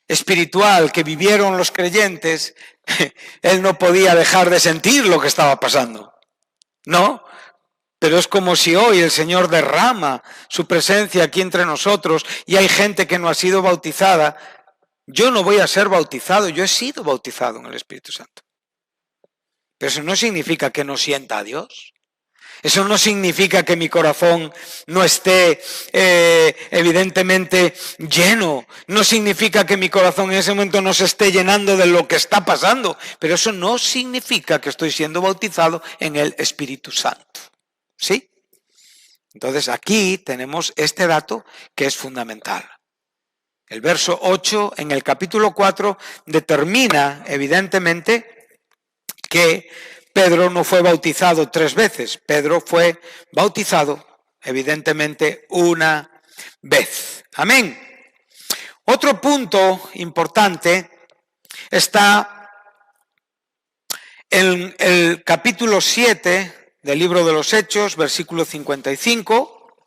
espiritual que vivieron los creyentes, él no podía dejar de sentir lo que estaba pasando, ¿no? Pero es como si hoy el Señor derrama su presencia aquí entre nosotros y hay gente que no ha sido bautizada. Yo no voy a ser bautizado, yo he sido bautizado en el Espíritu Santo. Pero eso no significa que no sienta a Dios. Eso no significa que mi corazón no esté evidentemente lleno. No significa que mi corazón en ese momento no se esté llenando de lo que está pasando. Pero eso no significa que estoy siendo bautizado en el Espíritu Santo. ¿Sí? Entonces aquí tenemos este dato que es fundamental. El verso 8 en el capítulo 4 determina evidentemente que Pedro no fue bautizado 3 veces, Pedro fue bautizado evidentemente una vez. Amén. Otro punto importante está en el capítulo 7 del libro de los Hechos, versículo 55.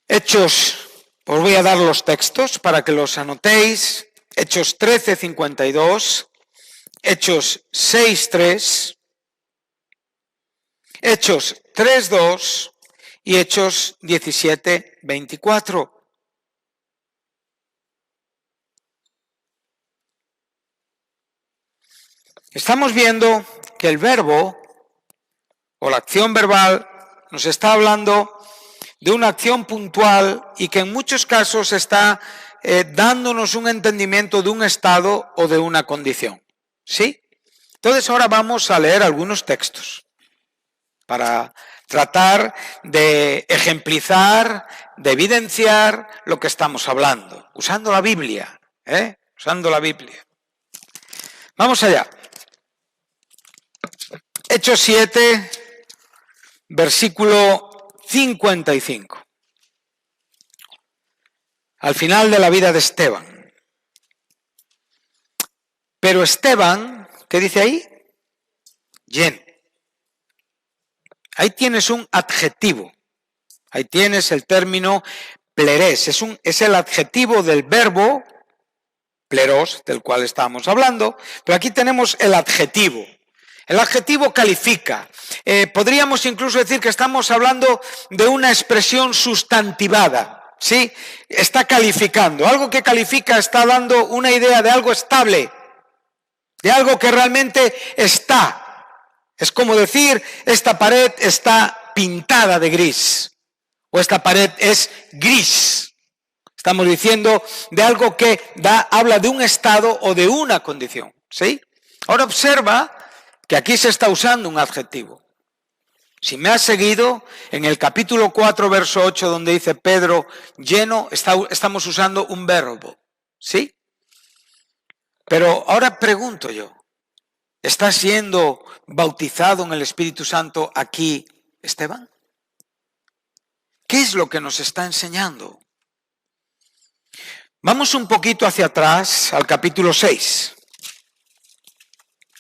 Hechos, os voy a dar los textos para que los anotéis. Hechos 13, 52. Hechos 6.3, Hechos 3.2 y Hechos 17.24. Estamos viendo que el verbo o la acción verbal nos está hablando de una acción puntual y que en muchos casos está dándonos un entendimiento de un estado o de una condición. ¿Sí? Entonces ahora vamos a leer algunos textos para tratar de ejemplizar, de evidenciar lo que estamos hablando, usando la Biblia, usando la Biblia. Vamos allá. Hechos 7, versículo 55. Al final de la vida de Esteban. Pero Esteban, ¿qué dice ahí? Lleno. Ahí tienes un adjetivo. Ahí tienes el término plerés. Es el adjetivo del verbo pleros, del cual estábamos hablando. Pero aquí tenemos el adjetivo. El adjetivo califica. Podríamos incluso decir que estamos hablando de una expresión sustantivada. ¿Sí? Está calificando. Algo que califica está dando una idea de algo estable. De algo que realmente está. Es como decir, esta pared está pintada de gris. O esta pared es gris. Estamos diciendo de algo que habla de un estado o de una condición. ¿Sí? Ahora observa que aquí se está usando un adjetivo. Si me has seguido, en el capítulo 4, verso 8, donde dice Pedro lleno, estamos usando un verbo. ¿Sí? Pero ahora pregunto yo, ¿está siendo bautizado en el Espíritu Santo aquí Esteban? ¿Qué es lo que nos está enseñando? Vamos un poquito hacia atrás al capítulo 6.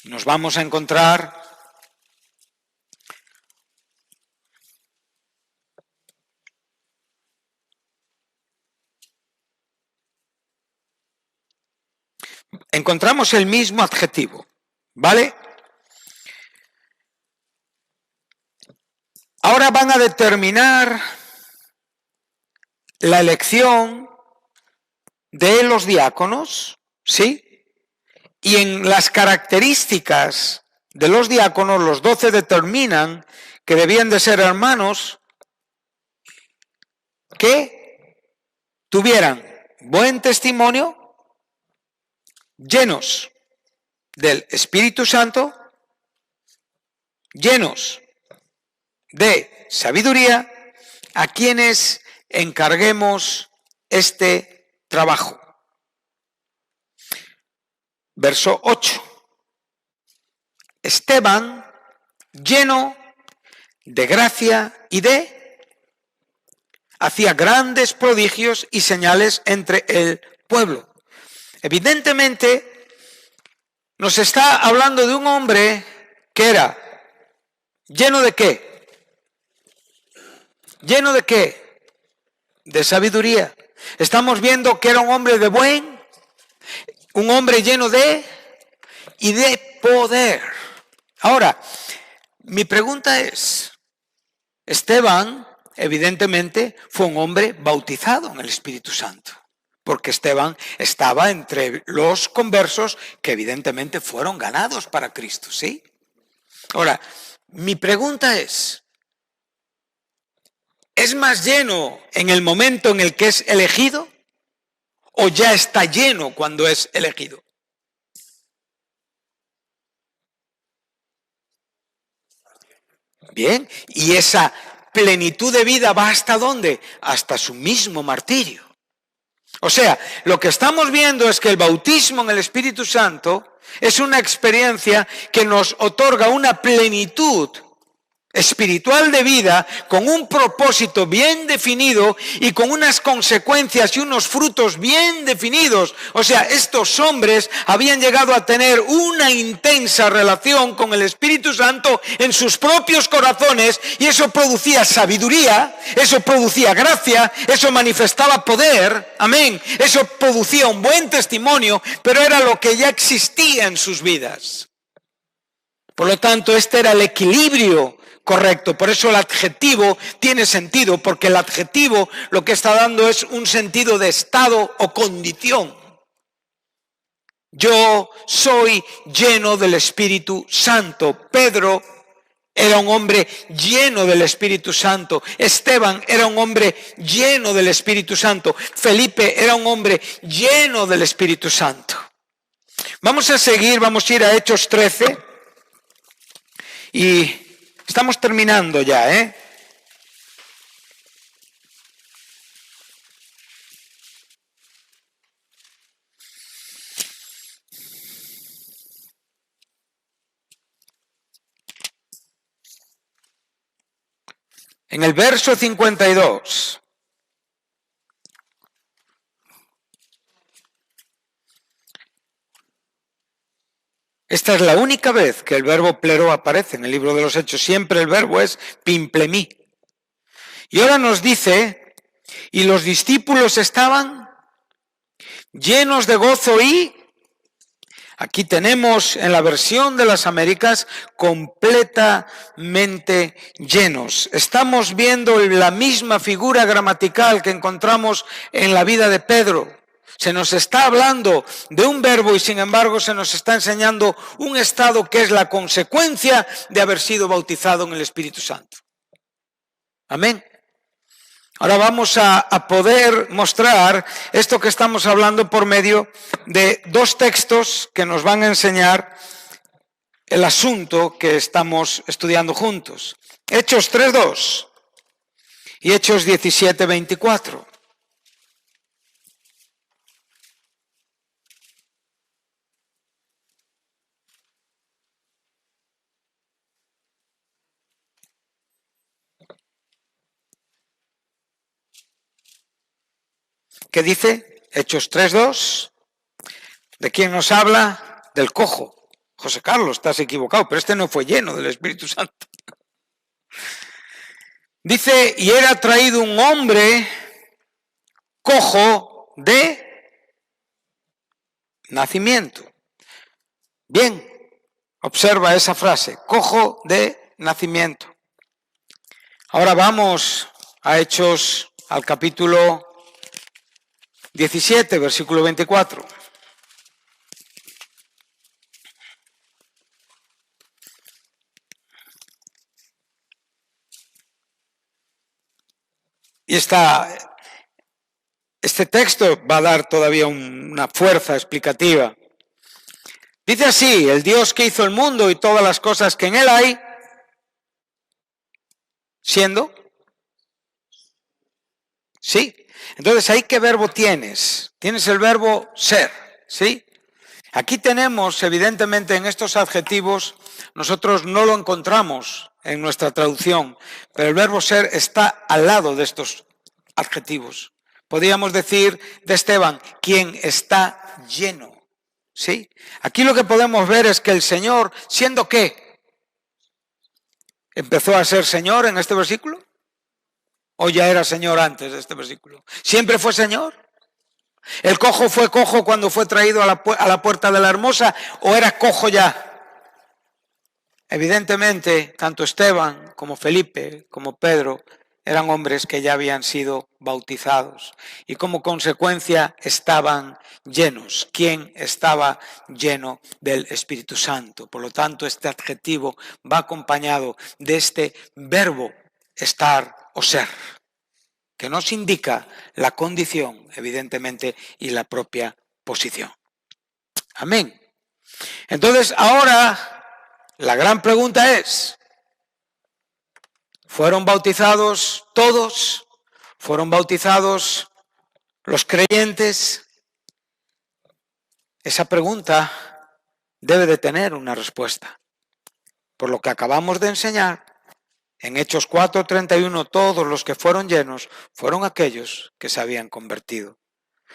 Nos vamos a encontrar el mismo adjetivo, ¿vale? Ahora van a determinar la elección de los diáconos, ¿sí? Y en las características de los diáconos, los 12 determinan que debían de ser hermanos que tuvieran buen testimonio, llenos del Espíritu Santo, llenos de sabiduría, a quienes encarguemos este trabajo. Verso 8. Esteban, lleno de gracia y hacía grandes prodigios y señales entre el pueblo. Evidentemente, nos está hablando de un hombre que era lleno de ¿qué? ¿Lleno de qué? De sabiduría. Estamos viendo que era un hombre de un hombre lleno de y de poder. Ahora, mi pregunta es, Esteban, evidentemente, fue un hombre bautizado en el Espíritu Santo, porque Esteban estaba entre los conversos que evidentemente fueron ganados para Cristo, ¿sí? Ahora, mi pregunta es más lleno en el momento en el que es elegido o ya está lleno cuando es elegido? Bien, y esa plenitud de vida va ¿hasta dónde? Hasta su mismo martirio. O sea, lo que estamos viendo es que el bautismo en el Espíritu Santo es una experiencia que nos otorga una plenitud espiritual de vida con un propósito bien definido y con unas consecuencias y unos frutos bien definidos. O sea, estos hombres habían llegado a tener una intensa relación con el Espíritu Santo en sus propios corazones y eso producía sabiduría, eso producía gracia, eso manifestaba poder, amén, eso producía un buen testimonio, pero era lo que ya existía en sus vidas. Por lo tanto, este era el equilibrio correcto. Por eso el adjetivo tiene sentido, porque el adjetivo lo que está dando es un sentido de estado o condición. Yo soy lleno del Espíritu Santo. Pedro era un hombre lleno del Espíritu Santo. Esteban era un hombre lleno del Espíritu Santo. Felipe era un hombre lleno del Espíritu Santo. Vamos a seguir, vamos a ir a Hechos 13 y estamos terminando ya, En el verso 52. Esta es la única vez que el verbo plero aparece en el libro de los Hechos. Siempre el verbo es pimplemí. Y ahora nos dice, y los discípulos estaban llenos de gozo y, aquí tenemos en la versión de las Américas, completamente llenos. Estamos viendo la misma figura gramatical que encontramos en la vida de Pedro. Se nos está hablando de un verbo y sin embargo se nos está enseñando un estado que es la consecuencia de haber sido bautizado en el Espíritu Santo. Amén. Ahora vamos a poder mostrar esto que estamos hablando por medio de dos textos que nos van a enseñar el asunto que estamos estudiando juntos. Hechos 3:2 y Hechos 17:24. ¿Qué dice? Hechos 3:2. ¿De quién nos habla? Del cojo. José Carlos, estás equivocado, pero este no fue lleno del Espíritu Santo. Dice, y era traído un hombre cojo de nacimiento. Bien, observa esa frase, cojo de nacimiento. Ahora vamos a Hechos, al capítulo 17, versículo 24. Y este texto va a dar todavía una fuerza explicativa. Dice así: el Dios que hizo el mundo y todas las cosas que en él hay, siendo. ¿Sí? Entonces, ¿ahí qué verbo tienes? Tienes el verbo ser, ¿sí? Aquí tenemos, evidentemente, en estos adjetivos, nosotros no lo encontramos en nuestra traducción, pero el verbo ser está al lado de estos adjetivos. Podríamos decir de Esteban, quien está lleno, ¿sí? Aquí lo que podemos ver es que el Señor, ¿siendo qué? ¿Empezó a ser Señor en este versículo? ¿O ya era Señor antes de este versículo? ¿Siempre fue Señor? ¿El cojo fue cojo cuando fue traído a la puerta de la Hermosa o era cojo ya? Evidentemente, tanto Esteban como Felipe como Pedro eran hombres que ya habían sido bautizados y como consecuencia estaban llenos. ¿Quién estaba lleno del Espíritu Santo? Por lo tanto, este adjetivo va acompañado de este verbo estar o ser, que nos indica la condición, evidentemente, y la propia posición. Amén. Entonces, ahora, la gran pregunta es, ¿fueron bautizados todos? ¿Fueron bautizados los creyentes? Esa pregunta debe de tener una respuesta. Por lo que acabamos de enseñar, en Hechos 4:31, todos los que fueron llenos fueron aquellos que se habían convertido.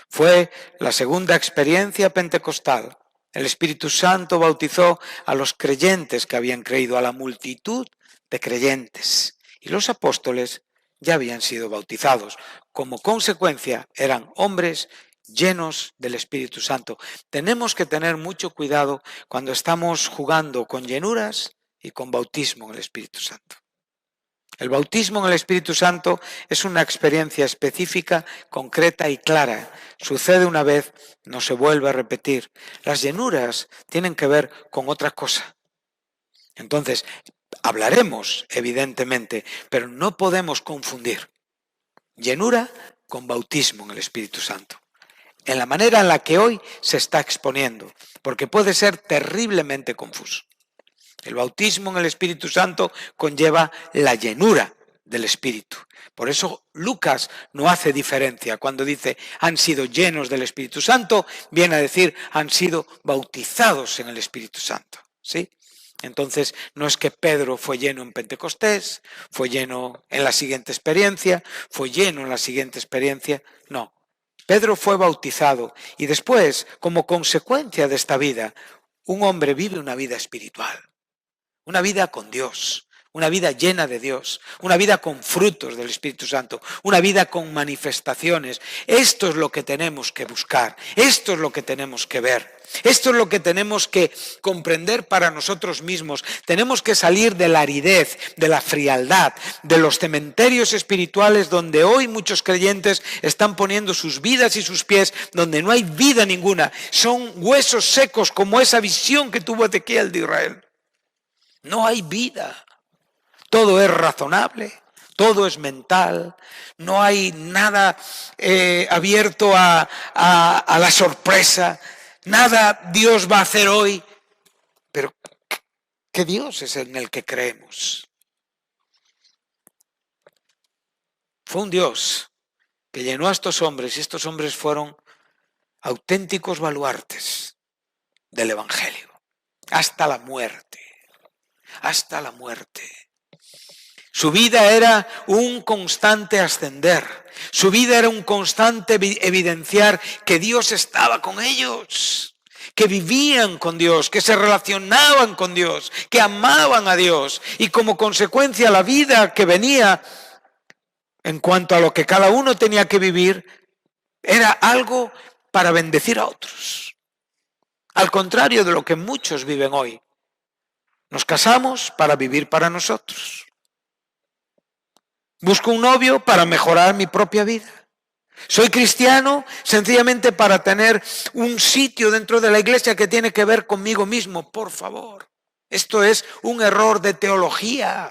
Fue la segunda experiencia pentecostal. El Espíritu Santo bautizó a los creyentes que habían creído, a la multitud de creyentes. Y los apóstoles ya habían sido bautizados. Como consecuencia, eran hombres llenos del Espíritu Santo. Tenemos que tener mucho cuidado cuando estamos jugando con llenuras y con bautismo en el Espíritu Santo. El bautismo en el Espíritu Santo es una experiencia específica, concreta y clara. Sucede una vez, no se vuelve a repetir. Las llenuras tienen que ver con otra cosa. Entonces, hablaremos, evidentemente, pero no podemos confundir llenura con bautismo en el Espíritu Santo, en la manera en la que hoy se está exponiendo, porque puede ser terriblemente confuso. El bautismo en el Espíritu Santo conlleva la llenura del Espíritu. Por eso Lucas no hace diferencia. Cuando dice han sido llenos del Espíritu Santo, viene a decir han sido bautizados en el Espíritu Santo. ¿Sí? Entonces no es que Pedro fue lleno en Pentecostés, fue lleno en la siguiente experiencia, fue lleno en la siguiente experiencia. No. Pedro fue bautizado y después, como consecuencia de esta vida, un hombre vive una vida espiritual. Una vida con Dios, una vida llena de Dios, una vida con frutos del Espíritu Santo, una vida con manifestaciones. Esto es lo que tenemos que buscar, esto es lo que tenemos que ver, esto es lo que tenemos que comprender para nosotros mismos. Tenemos que salir de la aridez, de la frialdad, de los cementerios espirituales donde hoy muchos creyentes están poniendo sus vidas y sus pies, donde no hay vida ninguna. Son huesos secos como esa visión que tuvo Ezequiel de Israel. No hay vida, todo es razonable, todo es mental, no hay nada abierto a la sorpresa, nada Dios va a hacer hoy, pero ¿qué Dios es en el que creemos? Fue un Dios que llenó a estos hombres y estos hombres fueron auténticos baluartes del Evangelio, hasta la muerte. Hasta la muerte. Su vida era un constante ascender. Su vida era un constante evidenciar que Dios estaba con ellos, que vivían con Dios, que se relacionaban con Dios, que amaban a Dios. Y como consecuencia la vida que venía en cuanto a lo que cada uno tenía que vivir era algo para bendecir a otros. Al contrario de lo que muchos viven hoy. Nos casamos para vivir para nosotros. Busco un novio para mejorar mi propia vida. Soy cristiano sencillamente para tener un sitio dentro de la iglesia que tiene que ver conmigo mismo. Por favor, esto es un error de teología.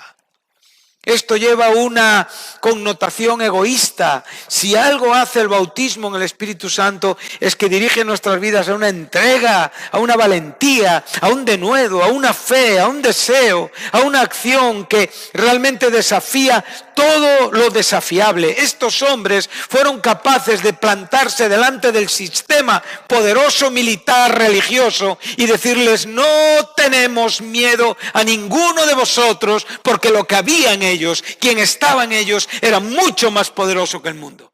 Esto lleva una connotación egoísta. Si algo hace el bautismo en el Espíritu Santo es que dirige nuestras vidas a una entrega, a una valentía, a un denuedo, a una fe, a un deseo, a una acción que realmente desafía todo lo desafiable. Estos hombres fueron capaces de plantarse delante del sistema poderoso militar religioso y decirles: no tenemos miedo a ninguno de vosotros, porque lo que había en ellos, quien estaba en ellos, era mucho más poderoso que el mundo.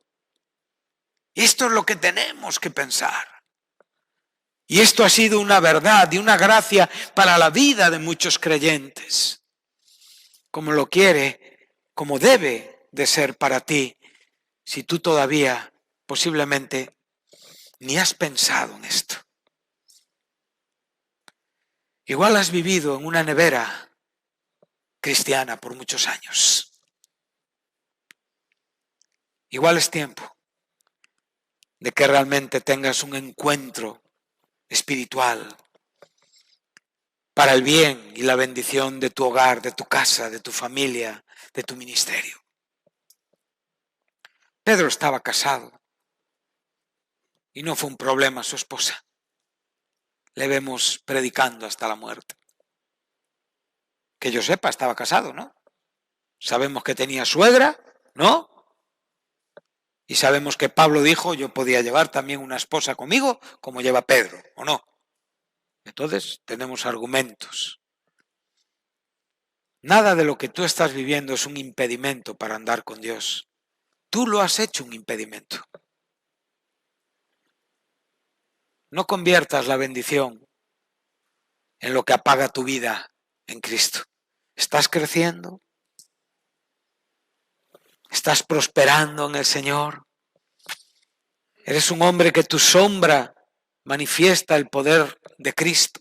Y esto es lo que tenemos que pensar. Y esto ha sido una verdad y una gracia para la vida de muchos creyentes, como lo quiere, como debe de ser para ti, si tú todavía posiblemente ni has pensado en esto. Igual has vivido en una nevera cristiana por muchos años. Igual es tiempo de que realmente tengas un encuentro espiritual para el bien y la bendición de tu hogar, de tu casa, de tu familia, de tu ministerio. Pedro estaba casado y no fue un problema su esposa. Le vemos predicando hasta la muerte. Que yo sepa, estaba casado, ¿no? Sabemos que tenía suegra, ¿no? Y sabemos que Pablo dijo: yo podía llevar también una esposa conmigo, como lleva Pedro, ¿o no? Entonces, tenemos argumentos. Nada de lo que tú estás viviendo es un impedimento para andar con Dios. Tú lo has hecho un impedimento. No conviertas la bendición en lo que apaga tu vida en Cristo. ¿Estás creciendo? ¿Estás prosperando en el Señor? ¿Eres un hombre que tu sombra manifiesta el poder de Cristo?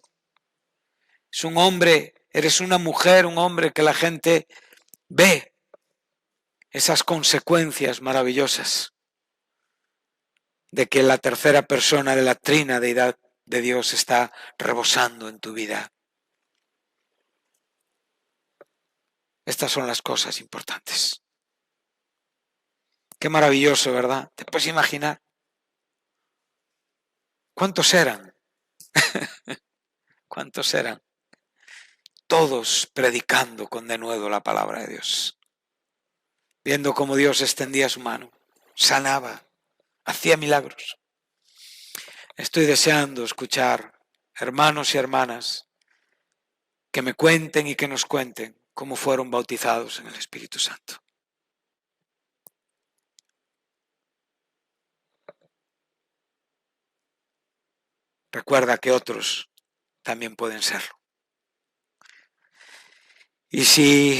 ¿Es un hombre, eres una mujer, un hombre que la gente ve esas consecuencias maravillosas de que la tercera persona de la trinadeidad de Dios está rebosando en tu vida? Estas son las cosas importantes. Qué maravilloso, ¿verdad? ¿Te puedes imaginar? ¿Cuántos eran? ¿Cuántos eran? Todos predicando con denuedo la palabra de Dios. Viendo cómo Dios extendía su mano, sanaba, hacía milagros. Estoy deseando escuchar hermanos y hermanas que me cuenten y que nos cuenten cómo fueron bautizados en el Espíritu Santo. Recuerda que otros también pueden serlo. Y si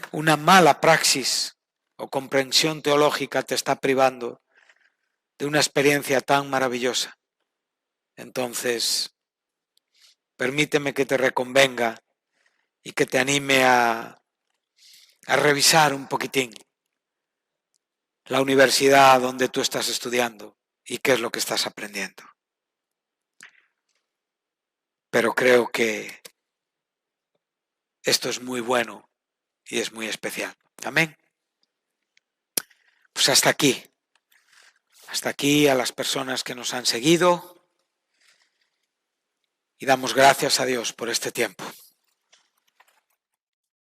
una mala praxis o comprensión teológica te está privando de una experiencia tan maravillosa, entonces permíteme que te reconvenga y que te anime a revisar un poquitín la universidad donde tú estás estudiando y qué es lo que estás aprendiendo. Pero creo que esto es muy bueno y es muy especial. Amén. Pues hasta aquí. Hasta aquí a las personas que nos han seguido y damos gracias a Dios por este tiempo.